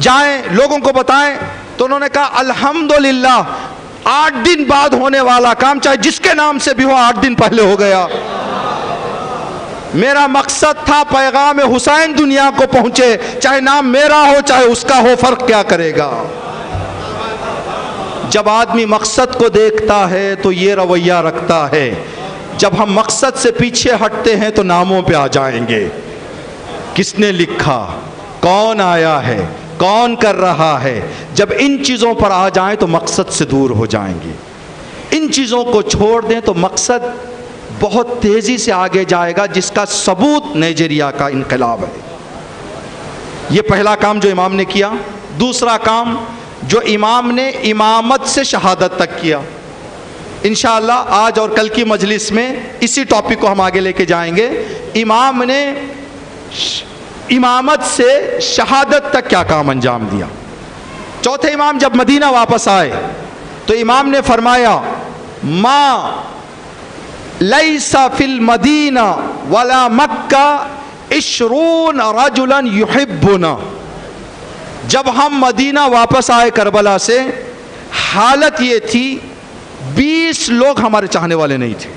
S1: جائیں، لوگوں کو بتائیں۔ تو انہوں نے کہا الحمدللہ 8 دن بعد ہونے والا کام چاہے جس کے نام سے بھی ہو 8 دن پہلے ہو گیا۔ میرا مقصد تھا پیغام حسین دنیا کو پہنچے، چاہے نام میرا ہو چاہے اس کا ہو، فرق کیا کرے گا۔ جب آدمی مقصد کو دیکھتا ہے تو یہ رویہ رکھتا ہے، جب ہم مقصد سے پیچھے ہٹتے ہیں تو ناموں پہ آ جائیں گے، کس نے لکھا، کون آیا ہے، کون کر رہا ہے۔ جب ان چیزوں پر آ جائیں تو مقصد سے دور ہو جائیں گے۔ ان چیزوں کو چھوڑ دیں تو مقصد بہت تیزی سے آگے جائے گا، جس کا ثبوت نائجیریا کا انقلاب ہے۔ یہ پہلا کام جو امام نے کیا۔ دوسرا کام جو امام نے امامت سے شہادت تک کیا، انشاءاللہ آج اور کل کی مجلس میں اسی ٹاپک کو ہم آگے لے کے جائیں گے۔ امام نے امامت سے شہادت تک کیا کام انجام دیا۔ چوتھے امام جب مدینہ واپس آئے تو امام نے فرمایا ما لیس فی المدینہ ولا مکہ 20 رجلا یحبنا۔ جب ہم مدینہ واپس آئے کربلا سے، حالت یہ تھی 20 لوگ ہمارے چاہنے والے نہیں تھے۔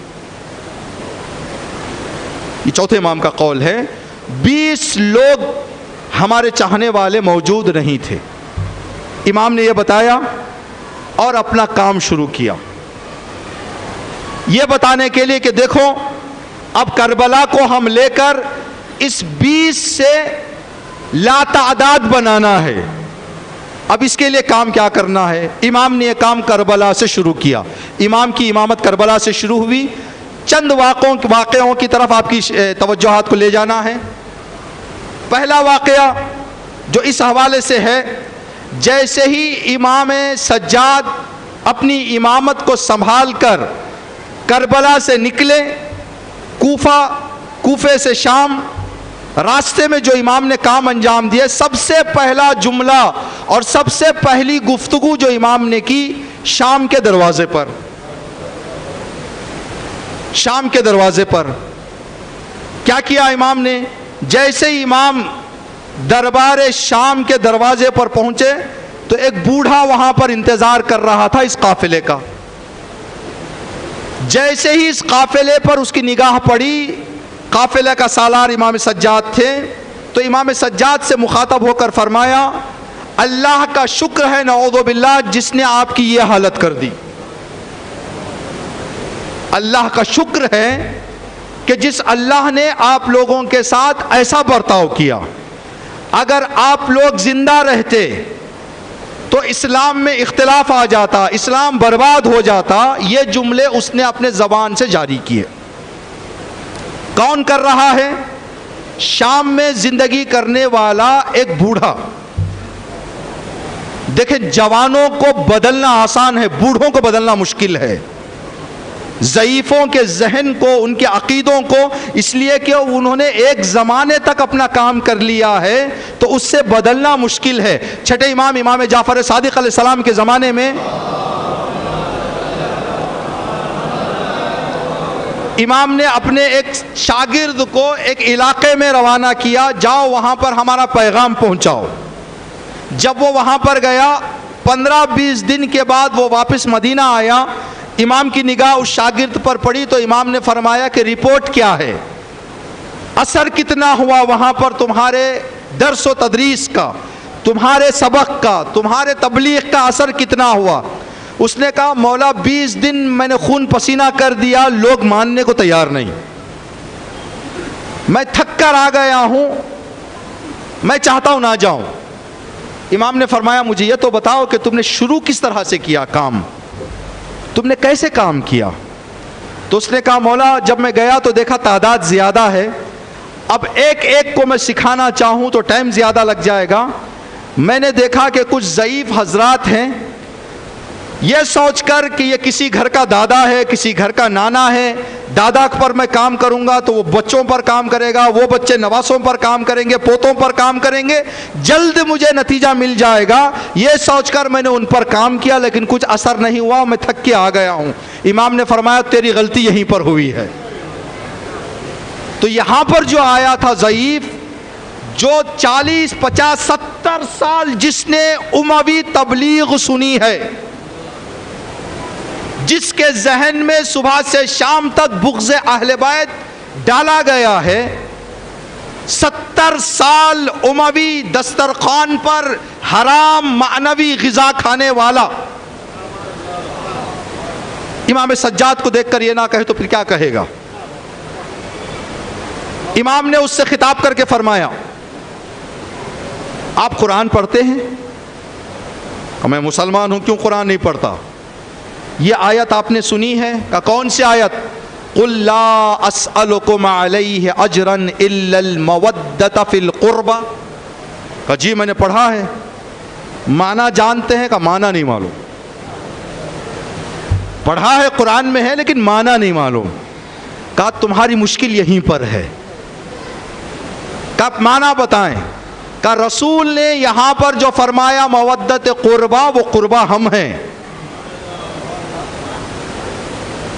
S1: یہ چوتھے امام کا قول ہے، 20 لوگ ہمارے چاہنے والے موجود نہیں تھے۔ امام نے یہ بتایا اور اپنا کام شروع کیا، یہ بتانے کے لیے کہ دیکھو اب کربلا کو ہم لے کر اس 20 سے لا تعداد بنانا ہے۔ اب اس کے لیے کام کیا کرنا ہے؟ امام نے یہ کام کربلا سے شروع کیا۔ امام کی امامت کربلا سے شروع ہوئی۔ چند واقعوں کی طرف آپ کی توجہات کو لے جانا ہے۔ پہلا واقعہ جو اس حوالے سے ہے، جیسے ہی امام سجاد اپنی امامت کو سنبھال کر کربلا سے نکلے، کوفے سے شام، راستے میں جو امام نے کام انجام دیے، سب سے پہلا جملہ اور سب سے پہلی گفتگو جو امام نے کی شام کے دروازے پر، شام کے دروازے پر کیا کیا امام نے؟ جیسے ہی امام دربار شام کے دروازے پر پہنچے تو ایک بوڑھا وہاں پر انتظار کر رہا تھا اس قافلے کا۔ جیسے ہی اس قافلے پر اس کی نگاہ پڑی، قافلے کا سالار امام سجاد تھے، تو امام سجاد سے مخاطب ہو کر فرمایا اللہ کا شکر ہے نعوذ باللہ جس نے آپ کی یہ حالت کر دی۔ اللہ کا شکر ہے کہ جس اللہ نے آپ لوگوں کے ساتھ ایسا برتاؤ کیا۔ اگر آپ لوگ زندہ رہتے تو اسلام میں اختلاف آ جاتا، اسلام برباد ہو جاتا۔ یہ جملے اس نے اپنے زبان سے جاری کیے۔ کون کر رہا ہے؟ شام میں زندگی کرنے والا ایک بوڑھا۔ دیکھیں جوانوں کو بدلنا آسان ہے، بوڑھوں کو بدلنا مشکل ہے۔ ضعیفوں کے ذہن کو، ان کے عقیدوں کو، اس لیے کہ انہوں نے ایک زمانے تک اپنا کام کر لیا ہے تو اس سے بدلنا مشکل ہے۔ چھٹے امام امام جعفر صادق علیہ السلام کے زمانے میں امام نے اپنے ایک شاگرد کو ایک علاقے میں روانہ کیا، جاؤ وہاں پر ہمارا پیغام پہنچاؤ۔ جب وہ وہاں پر گیا 15-20 دن کے بعد وہ واپس مدینہ آیا، امام کی نگاہ اس شاگرد پر پڑی تو امام نے فرمایا کہ رپورٹ کیا ہے، اثر کتنا ہوا وہاں پر تمہارے درس و تدریس کا، تمہارے سبق کا، تمہارے تبلیغ کا اثر کتنا ہوا؟ اس نے کہا مولا 20 دن میں نے خون پسینہ کر دیا، لوگ ماننے کو تیار نہیں، میں تھک کر آ گیا ہوں، میں چاہتا ہوں نہ جاؤں۔ امام نے فرمایا مجھے یہ تو بتاؤ کہ تم نے شروع کس طرح سے کیا کام، تم نے کیسے کام کیا؟ تو اس نے کہا مولا جب میں گیا تو دیکھا تعداد زیادہ ہے، اب ایک ایک کو میں سکھانا چاہوں تو ٹائم زیادہ لگ جائے گا۔ میں نے دیکھا کہ کچھ ضعیف حضرات ہیں، یہ سوچ کر کہ یہ کسی گھر کا دادا ہے، کسی گھر کا نانا ہے، دادا پر میں کام کروں گا تو وہ بچوں پر کام کرے گا، وہ بچے نواسوں پر کام کریں گے، پوتوں پر کام کریں گے، جلد مجھے نتیجہ مل جائے گا، یہ سوچ کر میں نے ان پر کام کیا لیکن کچھ اثر نہیں ہوا، میں تھک کے آ گیا ہوں۔ امام نے فرمایا تیری غلطی یہیں پر ہوئی ہے۔ تو یہاں پر جو آیا تھا ضعیف، جو 40 50 70 سال جس نے اموی تبلیغ سنی ہے، جس کے ذہن میں صبح سے شام تک بغض اہل بیت ڈالا گیا ہے، 70 سال اموی دسترخوان پر حرام معنوی غذا کھانے والا، امام سجاد کو دیکھ کر یہ نہ کہے تو پھر کیا کہے گا؟ امام نے اس سے خطاب کر کے فرمایا آپ قرآن پڑھتے ہیں؟ میں مسلمان ہوں، کیوں قرآن نہیں پڑھتا؟ یہ آیت آپ نے سنی ہے؟ کہ کون سی آیت؟ قل لا اسألکم علیہ اجرا الا المودۃ فی القربہ۔ کہ جی میں نے پڑھا ہے، معنی جانتے ہیں؟ کہ معنی نہیں معلوم، پڑھا ہے قرآن میں ہے لیکن معنی نہیں معلوم۔ کہا تمہاری مشکل یہیں پر ہے، کہ معنی بتائیں۔ کہ رسول نے یہاں پر جو فرمایا مودت قربہ، وہ قربہ ہم ہیں۔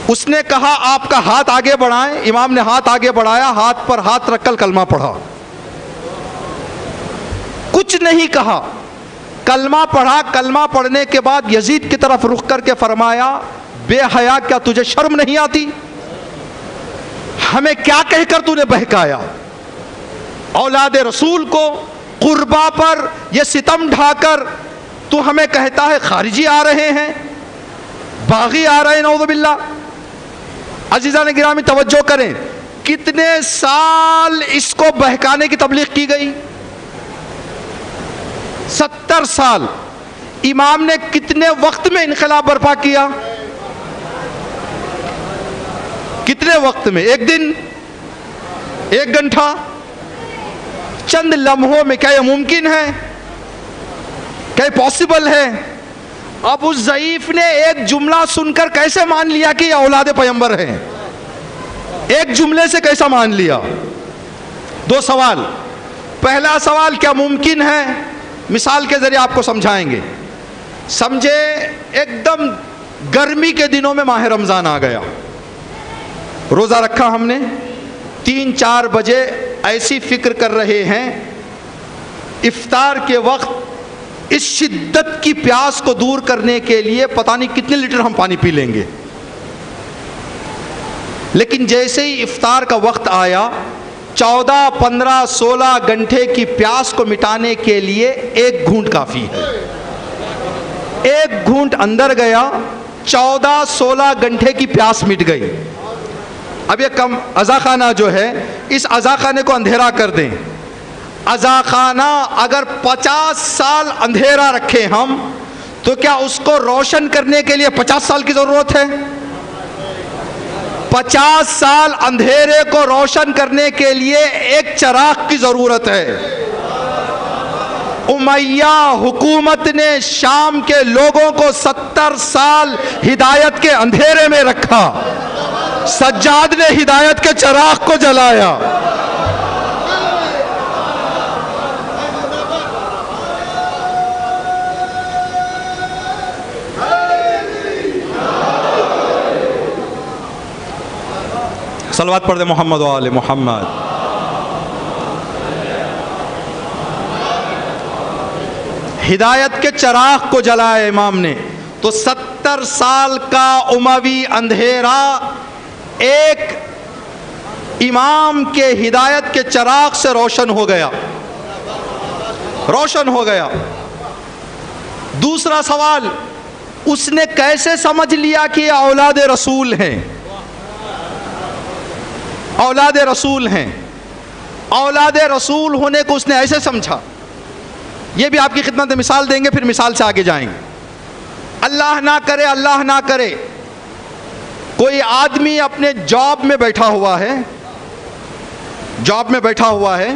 S1: اس نے کہا آپ کا ہاتھ آگے بڑھائیں، امام نے ہاتھ آگے بڑھایا، ہاتھ پر ہاتھ رکھ کر کلمہ پڑھا، کچھ نہیں کہا، کلمہ پڑھا۔ کلمہ پڑھنے کے بعد یزید کی طرف رخ کر کے فرمایا بے حیا کیا تجھے شرم نہیں آتی؟ ہمیں کیا کہہ کر تو نے بہکایا؟ اولاد رسول کو قربا پر یہ ستم ڈھا کر تو ہمیں کہتا ہے خارجی آ رہے ہیں، باغی آ رہے ہیں، نعوذ باللہ۔ عزیزان گرامی توجہ کریں، کتنے سال اس کو بہکانے کی تبلیغ کی گئی؟ 70 سال۔ امام نے کتنے وقت میں انقلاب برپا کیا؟ کتنے وقت میں؟ ایک دن؟ ایک گھنٹہ؟ چند لمحوں میں؟ کیا یہ ممکن ہے؟ کیا یہ پاسبل ہے؟ اب اس ضعیف نے ایک جملہ سن کر کیسے مان لیا کہ یہ اولاد پیغمبر ہیں؟ ایک جملے سے کیسا مان لیا؟ دو سوال۔ پہلا سوال، کیا ممکن ہے؟ مثال کے ذریعے آپ کو سمجھائیں گے۔ سمجھے ایک دم گرمی کے دنوں میں ماہ رمضان آ گیا، روزہ رکھا ہم نے، 3-4 بجے ایسی فکر کر رہے ہیں افطار کے وقت اس شدت کی پیاس کو دور کرنے کے لیے پتہ نہیں کتنے لیٹر ہم پانی پی لیں گے۔ لیکن جیسے ہی افطار کا وقت آیا 14, 15, 16 گھنٹے کی پیاس کو مٹانے کے لیے ایک گھونٹ کافی ہے. ایک گھونٹ اندر گیا 14, 16 گھنٹے کی پیاس مٹ گئی. اب یہ کم عزاخانہ جو ہے اس عزاخانے کو اندھیرا کر دیں. عزاخانہ اگر 50 سال اندھیرا رکھیں ہم تو کیا اس کو روشن کرنے کے لیے 50 سال کی ضرورت ہے؟ 50 سال اندھیرے کو روشن کرنے کے لیے ایک چراغ کی ضرورت ہے. امیہ حکومت نے شام کے لوگوں کو 70 سال ہدایت کے اندھیرے میں رکھا. سجاد نے ہدایت کے چراغ کو جلایا. صلوات پڑھ دے محمد و آل محمد. ہدایت کے چراغ کو جلایا امام نے تو 70 سال کا اموی اندھیرا ایک امام کے ہدایت کے چراغ سے روشن ہو گیا. روشن ہو گیا. دوسرا سوال, اس نے کیسے سمجھ لیا کہ یہ اولاد رسول ہیں؟ اولاد رسول ہیں. اولاد رسول ہونے کو اس نے ایسے سمجھا. یہ بھی آپ کی خدمت میں مثال دیں گے, پھر مثال سے آگے جائیں گے. اللہ نہ کرے, اللہ نہ کرے, کوئی آدمی اپنے جاب میں بیٹھا ہوا ہے, جاب میں بیٹھا ہوا ہے,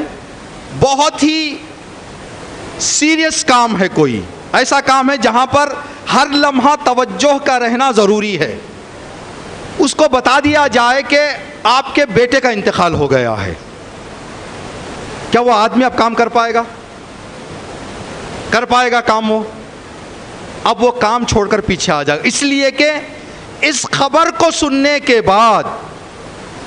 S1: بہت ہی سیریس کام ہے, کوئی ایسا کام ہے جہاں پر ہر لمحہ توجہ کا رہنا ضروری ہے. اس کو بتا دیا جائے کہ آپ کے بیٹے کا انتقال ہو گیا ہے, کیا وہ آدمی اب کام کر پائے گا؟ کر پائے گا کام وہ؟ اب وہ کام چھوڑ کر پیچھے آ جائے گا, اس لیے کہ اس خبر کو سننے کے بعد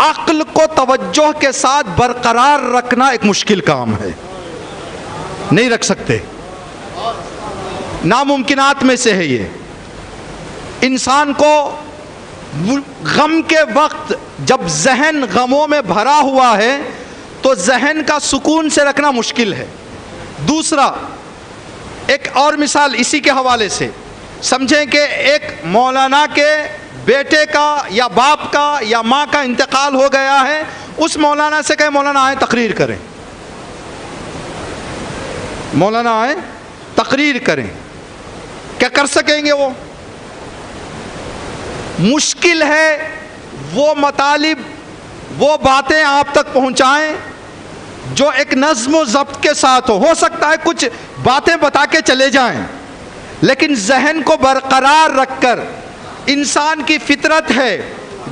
S1: عقل کو توجہ کے ساتھ برقرار رکھنا ایک مشکل کام ہے. نہیں رکھ سکتے, ناممکنات میں سے ہے یہ. انسان کو غم کے وقت جب ذہن غموں میں بھرا ہوا ہے تو ذہن کا سکون سے رکھنا مشکل ہے. دوسرا, ایک اور مثال اسی کے حوالے سے سمجھیں کہ ایک مولانا کے بیٹے کا یا باپ کا یا ماں کا انتقال ہو گیا ہے. اس مولانا سے کہیں مولانا آئیں تقریر کریں, مولانا آئیں تقریر کریں, کیا کر سکیں گے؟ وہ مشکل ہے. وہ مطالب, وہ باتیں آپ تک پہنچائیں جو ایک نظم و ضبط کے ساتھ ہو سکتا ہے کچھ باتیں بتا کے چلے جائیں, لیکن ذہن کو برقرار رکھ کر. انسان کی فطرت ہے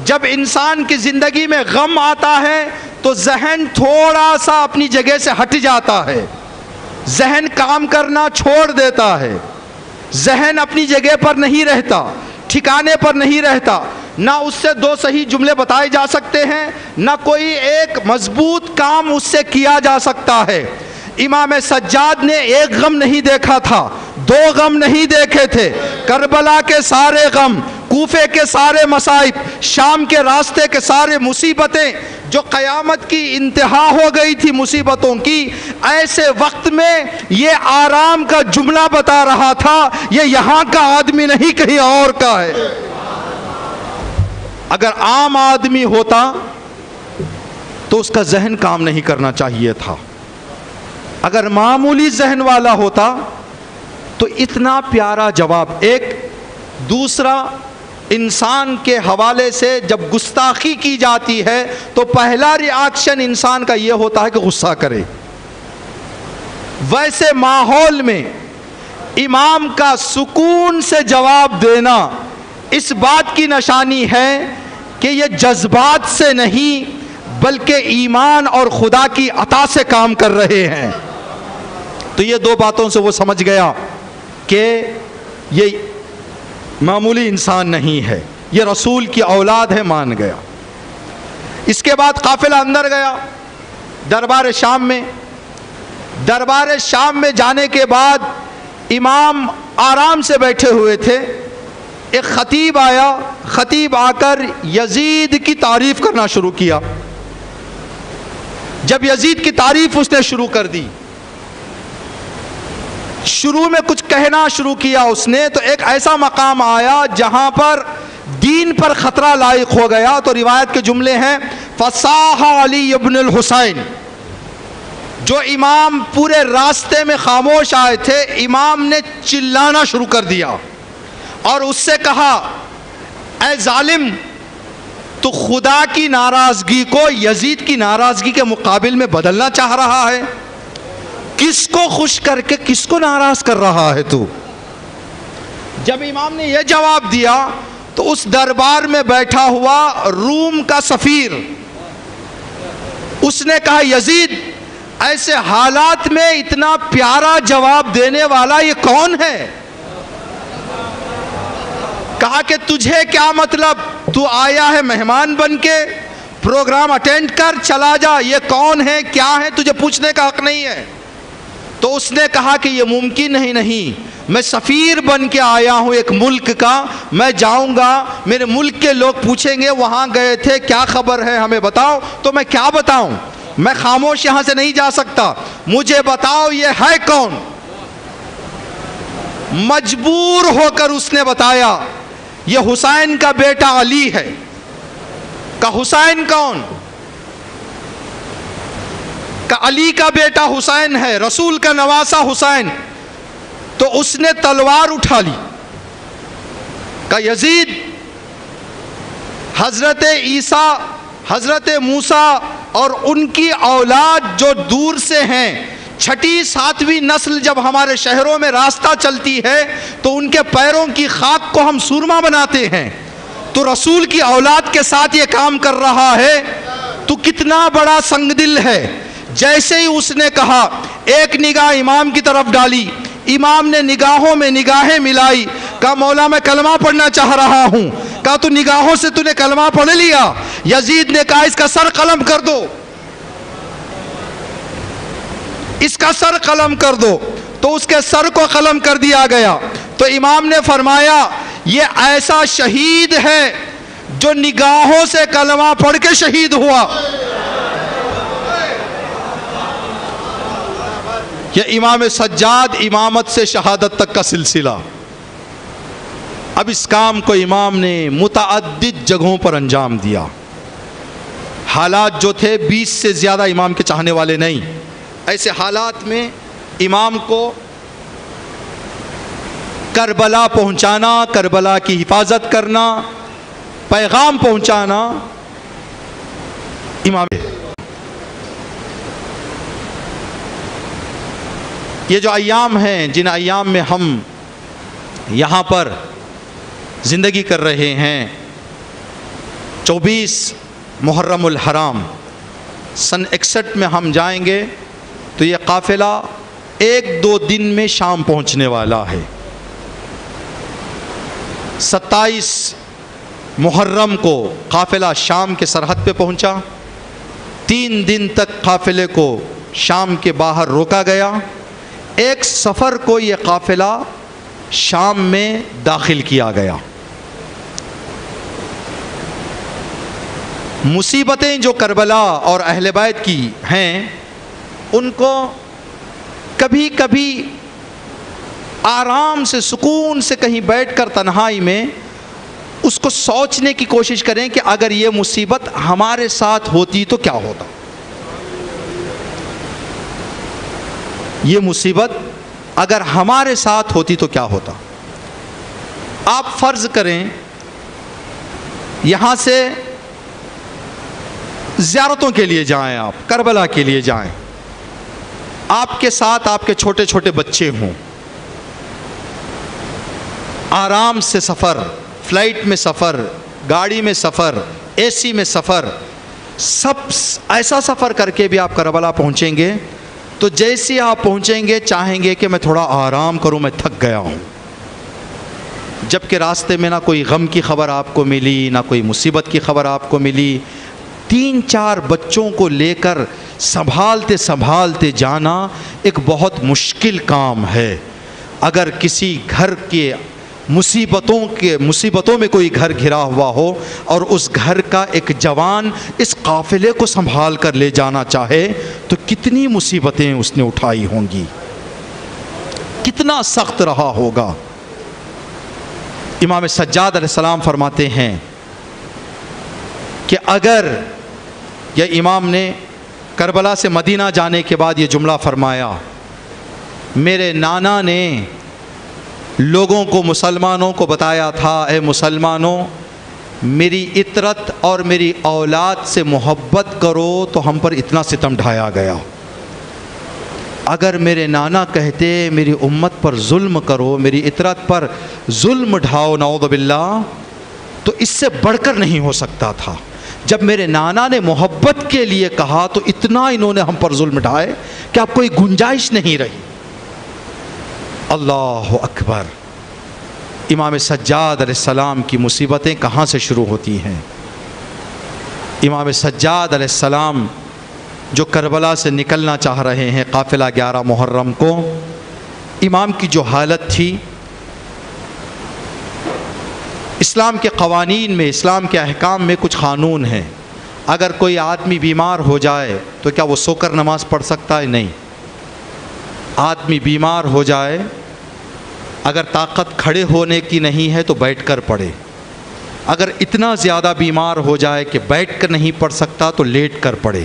S1: جب انسان کی زندگی میں غم آتا ہے تو ذہن تھوڑا سا اپنی جگہ سے ہٹ جاتا ہے, ذہن کام کرنا چھوڑ دیتا ہے, ذہن اپنی جگہ پر نہیں رہتا, ٹھکانے پر نہیں رہتا. نہ اس سے دو صحیح جملے بتائے جا سکتے ہیں, نہ کوئی ایک مضبوط کام اس سے کیا جا سکتا ہے. امام سجاد نے ایک غم نہیں دیکھا تھا, دو غم نہیں دیکھے تھے. کربلا کے سارے غم, کوفے کے سارے مصائب, شام کے راستے کے سارے مصیبتیں جو قیامت کی انتہا ہو گئی تھی مصیبتوں کی, ایسے وقت میں یہ آرام کا جملہ بتا رہا تھا, یہ یہاں کا آدمی نہیں کہیں اور کا ہے. اگر عام آدمی ہوتا تو اس کا ذہن کام نہیں کرنا چاہیے تھا. اگر معمولی ذہن والا ہوتا تو اتنا پیارا جواب. ایک دوسرا, انسان کے حوالے سے جب گستاخی کی جاتی ہے تو پہلا ری ایکشن انسان کا یہ ہوتا ہے کہ غصہ کرے. ویسے ماحول میں امام کا سکون سے جواب دینا اس بات کی نشانی ہے کہ یہ جذبات سے نہیں بلکہ ایمان اور خدا کی عطا سے کام کر رہے ہیں. تو یہ دو باتوں سے وہ سمجھ گیا کہ یہ معمولی انسان نہیں ہے, یہ رسول کی اولاد ہے, مان گیا. اس کے بعد قافلہ اندر گیا دربار شام میں. دربار شام میں جانے کے بعد امام آرام سے بیٹھے ہوئے تھے. ایک خطیب آیا، خطیب آ کر یزید کی تعریف کرنا شروع کیا۔ جب یزید کی تعریف اس نے شروع کر دی، شروع میں کچھ کہنا شروع کیا اس نے، تو ایک ایسا مقام آیا جہاں پر دین پر خطرہ لاحق ہو گیا۔ تو روایت کے جملے ہیں فصاح علی ابن الحسین، جو امام پورے راستے میں خاموش آئے تھے، امام نے چلانا شروع کر دیا اور اس سے کہا اے ظالم، تو خدا کی ناراضگی کو یزید کی ناراضگی کے مقابل میں بدلنا چاہ رہا ہے؟ کس کو خوش کر کے کس کو ناراض کر رہا ہے تو؟ جب امام نے یہ جواب دیا تو اس دربار میں بیٹھا ہوا روم کا سفیر، اس نے کہا یزید، ایسے حالات میں اتنا پیارا جواب دینے والا یہ کون ہے؟ کہا کہ تجھے کیا مطلب، تو آیا ہے مہمان بن کے، پروگرام اٹینڈ کر چلا جا، یہ کون ہے کیا ہے تجھے پوچھنے کا حق نہیں ہے۔ تو اس نے کہا کہ یہ ممکن نہیں، میں سفیر بن کے آیا ہوں ایک ملک کا، میں جاؤں گا، میرے ملک کے لوگ پوچھیں گے وہاں گئے تھے کیا خبر ہے ہمیں بتاؤ، تو میں کیا بتاؤں، میں خاموش یہاں سے نہیں جا سکتا، مجھے بتاؤ یہ ہے کون؟ مجبور ہو کر اس نے بتایا یہ حسین کا بیٹا علی ہے۔ کہ حسین کون؟ کہ علی کا بیٹا حسین ہے، رسول کا نواسا حسین۔ تو اس نے تلوار اٹھا لی۔ کہ یزید، حضرت عیسیٰ، حضرت موسیٰ اور ان کی اولاد جو دور سے ہیں، چھٹی ساتویں نسل جب ہمارے شہروں میں راستہ چلتی ہے تو ان کے پیروں کی خاک کو ہم سورما بناتے ہیں، تو رسول کی اولاد کے ساتھ یہ کام کر رہا ہے، تو کتنا بڑا سنگ دل ہے۔ جیسے ہی اس نے کہا، ایک نگاہ امام کی طرف ڈالی، امام نے نگاہوں میں نگاہیں ملائی، کہا مولا میں کلمہ پڑھنا چاہ رہا ہوں۔ کہا تو نگاہوں سے تو نے کلمہ پڑھ لیا؟ یزید نے کہا اس کا سر قلم کر دو، اس کا سر قلم کر دو۔ تو اس کے سر کو قلم کر دیا گیا۔ تو امام نے فرمایا یہ ایسا شہید ہے جو نگاہوں سے کلمہ پڑھ کے شہید ہوا۔ یہ امام سجاد امامت سے شہادت تک کا سلسلہ۔ اب اس کام کو امام نے متعدد جگہوں پر انجام دیا۔ حالات جو تھے 20 سے زیادہ امام کے چاہنے والے نہیں، ایسے حالات میں امام کو کربلا پہنچانا، کربلا کی حفاظت کرنا، پیغام پہنچانا امام۔ یہ جو ایام ہیں، جن ایام میں ہم یہاں پر زندگی کر رہے ہیں، 24 محرم الحرام سن 61 میں ہم جائیں گے تو یہ قافلہ 1-2 دن میں شام پہنچنے والا ہے۔ 27 محرم کو قافلہ شام کے سرحد پہ پہنچا، 3 دن تک قافلے کو شام کے باہر روکا گیا۔ ایک سفر کو یہ قافلہ شام میں داخل کیا گیا۔ مصیبتیں جو کربلا اور اہل بیت کی ہیں، ان کو کبھی کبھی آرام سے سکون سے کہیں بیٹھ کر تنہائی میں اس کو سوچنے کی کوشش کریں کہ اگر یہ مصیبت ہمارے ساتھ ہوتی تو کیا ہوتا۔ یہ مصیبت اگر ہمارے ساتھ ہوتی تو کیا ہوتا۔ آپ فرض کریں یہاں سے زیارتوں کے لیے جائیں، آپ کربلا کے لیے جائیں، آپ کے ساتھ آپ کے چھوٹے چھوٹے بچے ہوں، آرام سے سفر، فلائٹ میں سفر، گاڑی میں سفر، اے سی میں سفر، سب ایسا سفر کر کے بھی آپ کربلا پہنچیں گے تو جیسے آپ پہنچیں گے چاہیں گے کہ میں تھوڑا آرام کروں، میں تھک گیا ہوں۔ جبکہ راستے میں نہ کوئی غم کی خبر آپ کو ملی، نہ کوئی مصیبت کی خبر آپ کو ملی۔ 3-4 بچوں کو لے کر سنبھالتے سنبھالتے جانا ایک بہت مشکل کام ہے۔ اگر کسی گھر کے مصیبتوں میں کوئی گھر گھرا ہوا ہو اور اس گھر کا ایک جوان اس قافلے کو سنبھال کر لے جانا چاہے تو کتنی مصیبتیں اس نے اٹھائی ہوں گی، کتنا سخت رہا ہوگا۔ امام سجاد علیہ السلام فرماتے ہیں کہ اگر یہ امام نے کربلا سے مدینہ جانے کے بعد یہ جملہ فرمایا، میرے نانا نے لوگوں کو، مسلمانوں کو بتایا تھا، اے مسلمانوں میری اطرت اور میری اولاد سے محبت کرو، تو ہم پر اتنا ستم ڈھایا گیا۔ اگر میرے نانا کہتے میری امت پر ظلم کرو، میری اطرت پر ظلم ڈھاؤ نعوذ باللہ، تو اس سے بڑھ کر نہیں ہو سکتا تھا۔ جب میرے نانا نے محبت کے لیے کہا تو اتنا انہوں نے ہم پر ظلم ڈھائے کہ اب کوئی گنجائش نہیں رہی۔ اللہ اکبر۔ امام سجاد علیہ السلام کی مصیبتیں کہاں سے شروع ہوتی ہیں؟ امام سجاد علیہ السلام جو کربلا سے نکلنا چاہ رہے ہیں قافلہ 11 محرم کو، امام کی جو حالت تھی، اسلام کے قوانین میں، اسلام کے احکام میں کچھ قانون ہیں۔ اگر کوئی آدمی بیمار ہو جائے تو کیا وہ سو کر نماز پڑھ سکتا ہے؟ نہیں۔ آدمی بیمار ہو جائے، اگر طاقت کھڑے ہونے کی نہیں ہے تو بیٹھ کر پڑھے۔ اگر اتنا زیادہ بیمار ہو جائے کہ بیٹھ کر نہیں پڑھ سکتا تو لیٹ کر پڑھے۔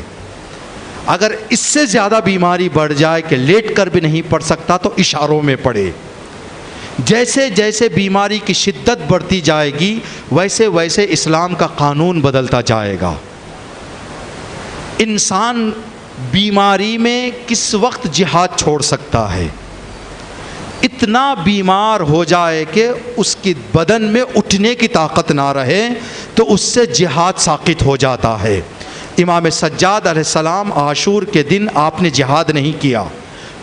S1: اگر اس سے زیادہ بیماری بڑھ جائے کہ لیٹ کر بھی نہیں پڑھ سکتا تو اشاروں میں پڑھے۔ جیسے جیسے بیماری کی شدت بڑھتی جائے گی ویسے ویسے اسلام کا قانون بدلتا جائے گا۔ انسان بیماری میں کس وقت جہاد چھوڑ سکتا ہے؟ اتنا بیمار ہو جائے کہ اس کی بدن میں اٹھنے کی طاقت نہ رہے تو اس سے جہاد ساقط ہو جاتا ہے۔ امام سجاد علیہ السلام عاشور کے دن آپ نے جہاد نہیں کیا۔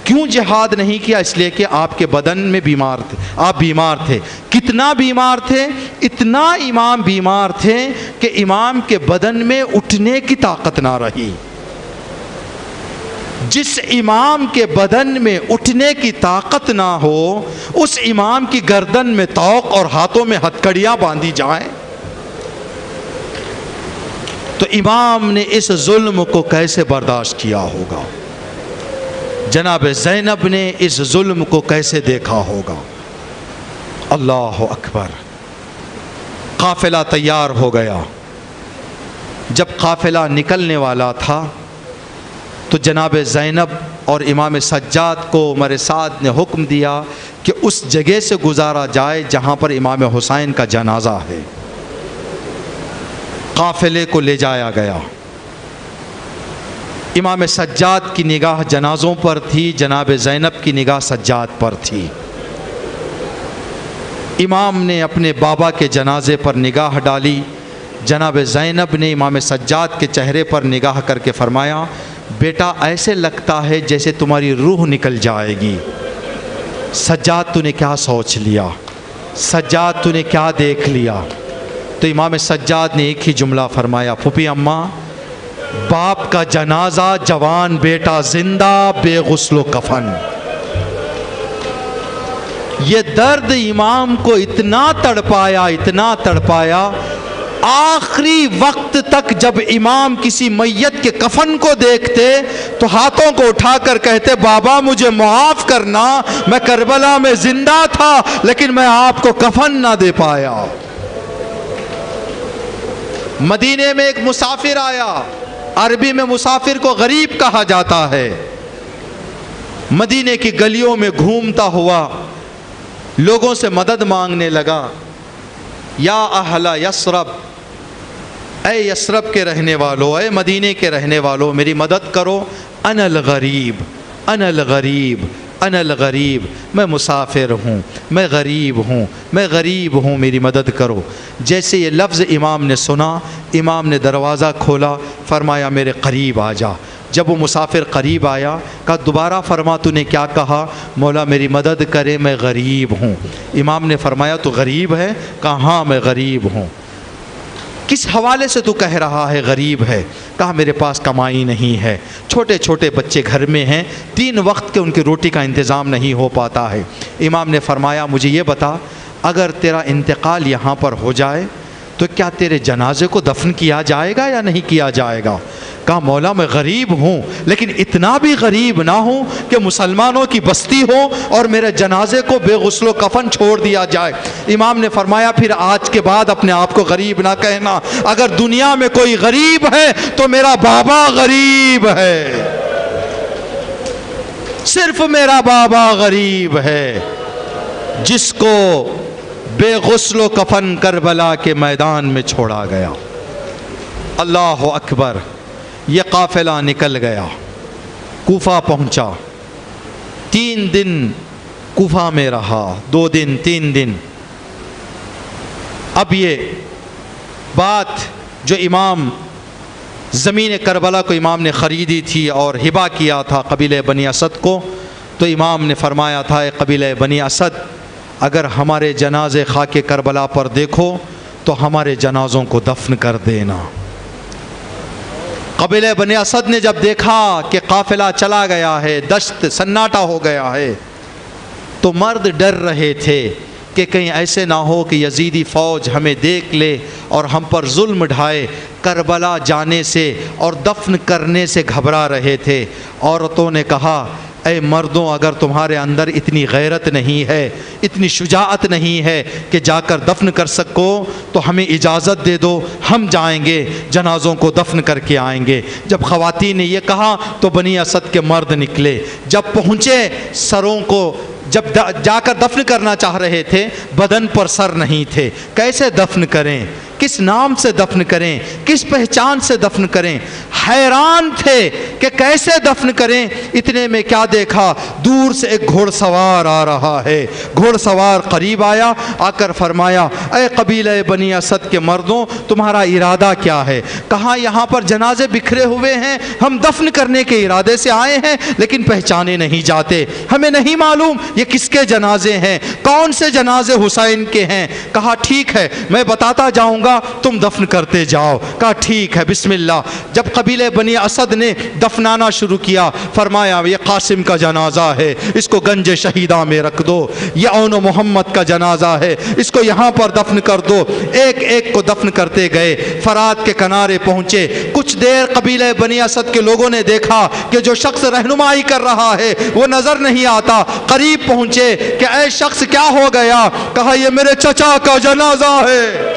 S1: کیوں جہاد نہیں کیا؟ اس لیے کہ آپ کے بدن میں بیمار تھے، آپ بیمار تھے۔ کتنا بیمار تھے؟ اتنا امام بیمار تھے کہ امام کے بدن میں اٹھنے کی طاقت نہ رہی۔ جس امام کے بدن میں اٹھنے کی طاقت نہ ہو اس امام کی گردن میں طوق اور ہاتھوں میں ہتھکڑیاں باندھی جائیں تو امام نے اس ظلم کو کیسے برداشت کیا ہوگا؟ جناب زینب نے اس ظلم کو کیسے دیکھا ہوگا؟ اللہ اکبر۔ قافلہ تیار ہو گیا۔ جب قافلہ نکلنے والا تھا تو جناب زینب اور امام سجاد کو عمر سعد نے حکم دیا کہ اس جگہ سے گزارا جائے جہاں پر امام حسین کا جنازہ ہے۔ قافلے کو لے جایا گیا۔ امام سجاد کی نگاہ جنازوں پر تھی، جناب زینب کی نگاہ سجاد پر تھی۔ امام نے اپنے بابا کے جنازے پر نگاہ ڈالی، جناب زینب نے امام سجاد کے چہرے پر نگاہ کر کے فرمایا، بیٹا ایسے لگتا ہے جیسے تمہاری روح نکل جائے گی۔ سجاد تو نے کیا سوچ لیا؟ سجاد تو نے کیا دیکھ لیا؟ تو امام سجاد نے ایک ہی جملہ فرمایا، پھوپھی اماں، باپ کا جنازہ، جوان بیٹا زندہ، بے غسل و کفن۔ یہ درد امام کو اتنا تڑپایا، اتنا تڑپایا، آخری وقت تک جب امام کسی میت کے کفن کو دیکھتے تو ہاتھوں کو اٹھا کر کہتے، بابا مجھے معاف کرنا، میں کربلا میں زندہ تھا لیکن میں آپ کو کفن نہ دے پایا۔ مدینے میں ایک مسافر آیا، عربی میں مسافر کو غریب کہا جاتا ہے۔ مدینے کی گلیوں میں گھومتا ہوا لوگوں سے مدد مانگنے لگا، یا اہل یثرب، اے یثرب کے رہنے والوں، اے مدینے کے رہنے والوں، میری مدد کرو۔ انا الغریب، انا الغریب، انا الغریب، میں مسافر ہوں، میں غریب ہوں، میں غریب ہوں، میری مدد کرو۔ جیسے یہ لفظ امام نے سنا، امام نے دروازہ کھولا، فرمایا میرے قریب آ جا۔ جب وہ مسافر قریب آیا، کہا دوبارہ فرما تو نے کیا کہا؟ مولا میری مدد کرے، میں غریب ہوں۔ امام نے فرمایا تو غریب ہے؟ کہا ہاں میں غریب ہوں۔ کس حوالے سے تو کہہ رہا ہے غریب ہے؟ کہا میرے پاس کمائی نہیں ہے، چھوٹے چھوٹے بچے گھر میں ہیں، 3 وقت کے ان کی روٹی کا انتظام نہیں ہو پاتا ہے۔ امام نے فرمایا مجھے یہ بتا، اگر تیرا انتقال یہاں پر ہو جائے تو کیا تیرے جنازے کو دفن کیا جائے گا یا نہیں کیا جائے گا؟ کہا مولا میں غریب ہوں لیکن اتنا بھی غریب نہ ہوں کہ مسلمانوں کی بستی ہو اور میرے جنازے کو بے غسل و کفن چھوڑ دیا جائے۔ امام نے فرمایا پھر آج کے بعد اپنے آپ کو غریب نہ کہنا، اگر دنیا میں کوئی غریب ہے تو میرا بابا غریب ہے، صرف میرا بابا غریب ہے جس کو بے غسل و کفن کربلا کے میدان میں چھوڑا گیا۔ اللہ اکبر۔ یہ قافلہ نکل گیا، کوفہ پہنچا، 3 دن کوفہ میں رہا، 2 دن 3 دن۔ اب یہ بات جو امام زمین کربلا کو امام نے خریدی تھی اور ہبہ کیا تھا قبیلہ بنی اسد کو، تو امام نے فرمایا تھا اے قبیلہ بنی اسد، اگر ہمارے جنازے خاک کربلا پر دیکھو تو ہمارے جنازوں کو دفن کر دینا۔ قبیلہ بنی اسد نے جب دیکھا کہ قافلہ چلا گیا ہے، دشت سناٹا ہو گیا ہے، تو مرد ڈر رہے تھے کہ کہیں ایسے نہ ہو کہ یزیدی فوج ہمیں دیکھ لے اور ہم پر ظلم ڈھائے۔ کربلا جانے سے اور دفن کرنے سے گھبرا رہے تھے۔ عورتوں نے کہا اے مردوں، اگر تمہارے اندر اتنی غیرت نہیں ہے، اتنی شجاعت نہیں ہے کہ جا کر دفن کر سکو تو ہمیں اجازت دے دو، ہم جائیں گے جنازوں کو دفن کر کے آئیں گے۔ جب خواتین نے یہ کہا تو بنی اسد کے مرد نکلے، جب پہنچے سروں کو جب جا کر دفن کرنا چاہ رہے تھے، بدن پر سر نہیں تھے، کیسے دفن کریں، کس نام سے دفن کریں، کس پہچان سے دفن کریں، حیران تھے کہ کیسے دفن کریں۔ اتنے میں کیا دیکھا، دور سے ایک گھوڑ سوار آ رہا ہے۔ گھوڑ سوار قریب آیا، آ کر فرمایا اے قبیلہ بنی اسد کے مردوں، تمہارا ارادہ کیا ہے؟ کہا یہاں پر جنازے بکھرے ہوئے ہیں، ہم دفن کرنے کے ارادے سے آئے ہیں لیکن پہچانے نہیں جاتے، ہمیں نہیں معلوم یہ کس کے جنازے ہیں، کون سے جنازے حسین کے ہیں۔ کہا ٹھیک ہے میں بتاتا جاؤں گا، تم دفن کرتے جاؤ۔ کہا ٹھیک ہے بسم اللہ۔ جب قبیلہ بنی اسد نے دفنانا شروع کیا، فرمایا یہ قاسم کا جنازہ ہے، اس کو گنج شہیدہ میں رکھ دو۔ یہ اون و محمد کا جنازہ ہے، اس کو یہاں پر دفن کر دو۔ ایک ایک کو دفن کرتے گئے، فرات کے کنارے پہنچے۔ کچھ دیر قبیلہ بنی اسد کے لوگوں نے دیکھا کہ جو شخص رہنمائی کر رہا ہے وہ نظر نہیں آتا۔ قریب پہنچے کہ اے شخص کیا ہو گیا؟ کہا یہ میرے چچا کا جنازہ ہے،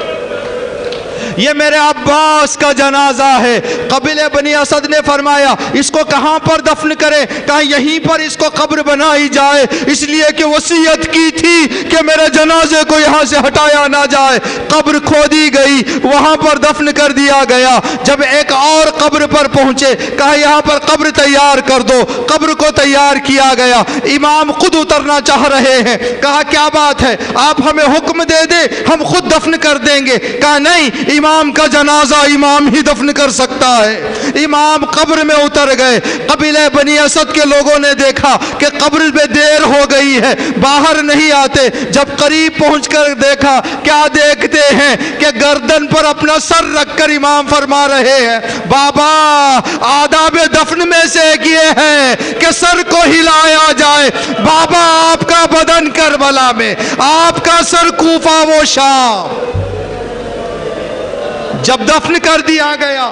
S1: یہ میرے عباس کا جنازہ ہے۔ قبیلہ بنی اسد نے فرمایا اس کو کہاں پر دفن کرے؟ کہا یہیں پر اس کو قبر بنائی جائے، اس لیے کہ وصیت کی تھی کہ میرے جنازے کو یہاں سے ہٹایا نہ جائے۔ قبر کھودی گئی، وہاں پر دفن کر دیا گیا۔ جب ایک اور قبر پر پہنچے، کہا یہاں پر قبر تیار کر دو۔ قبر کو تیار کیا گیا۔ امام خود اترنا چاہ رہے ہیں، کہا کیا بات ہے، آپ ہمیں حکم دے دیں ہم خود دفن کر دیں گے۔ کہا نہیں، امام کا جنازہ امام ہی دفن کر سکتا ہے۔ امام قبر میں اتر گئے۔ قبیلہ بنی اسد کے لوگوں نے دیکھا کہ قبر میں دیر ہو گئی ہے، باہر نہیں آتے۔ جب قریب پہنچ کر دیکھا، کیا دیکھتے ہیں کہ گردن پر اپنا سر رکھ کر امام فرما رہے ہیں بابا آداب دفن میں سے ایک یہ ہے کہ سر کو ہلایا جائے۔ بابا آپ کا بدن کربلا میں، آپ کا سر کوفہ و شام۔ جب دفن کر دیا گیا،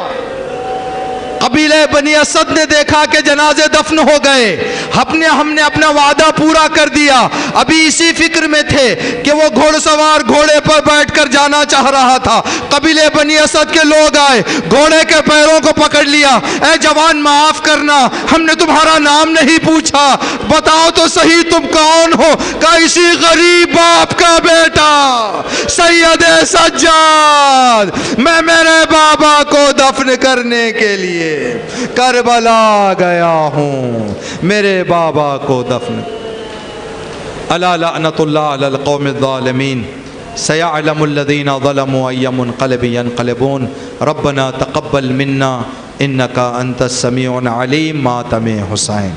S1: قبیلہ بنی اسد نے دیکھا کہ جنازے دفن ہو گئے، ہم نے اپنا وعدہ پورا کر دیا۔ ابھی اسی فکر میں تھے کہ وہ گھوڑ سوار گھوڑے پر بیٹھ کر جانا چاہ رہا تھا۔ قبیلہ بنی اسد کے لوگ آئے، گھوڑے کے پیروں کو پکڑ لیا۔ اے جوان معاف کرنا، ہم نے تمہارا نام نہیں پوچھا، بتاؤ تو صحیح تم کون ہو؟ کہ اسی غریب باپ کا بیٹا سید سجاد، میں میرے بابا کو دفن کرنے کے لیے کربلا گیا ہوں، میرے بابا کو دفن۔ الا لعنت اللہ علی القوم الظالمین، سیعلم الذین ظلموا ای منقلب ینقلبون، ربنا تقبل منا انک انت السمیع العلیم۔ ماتم حسین۔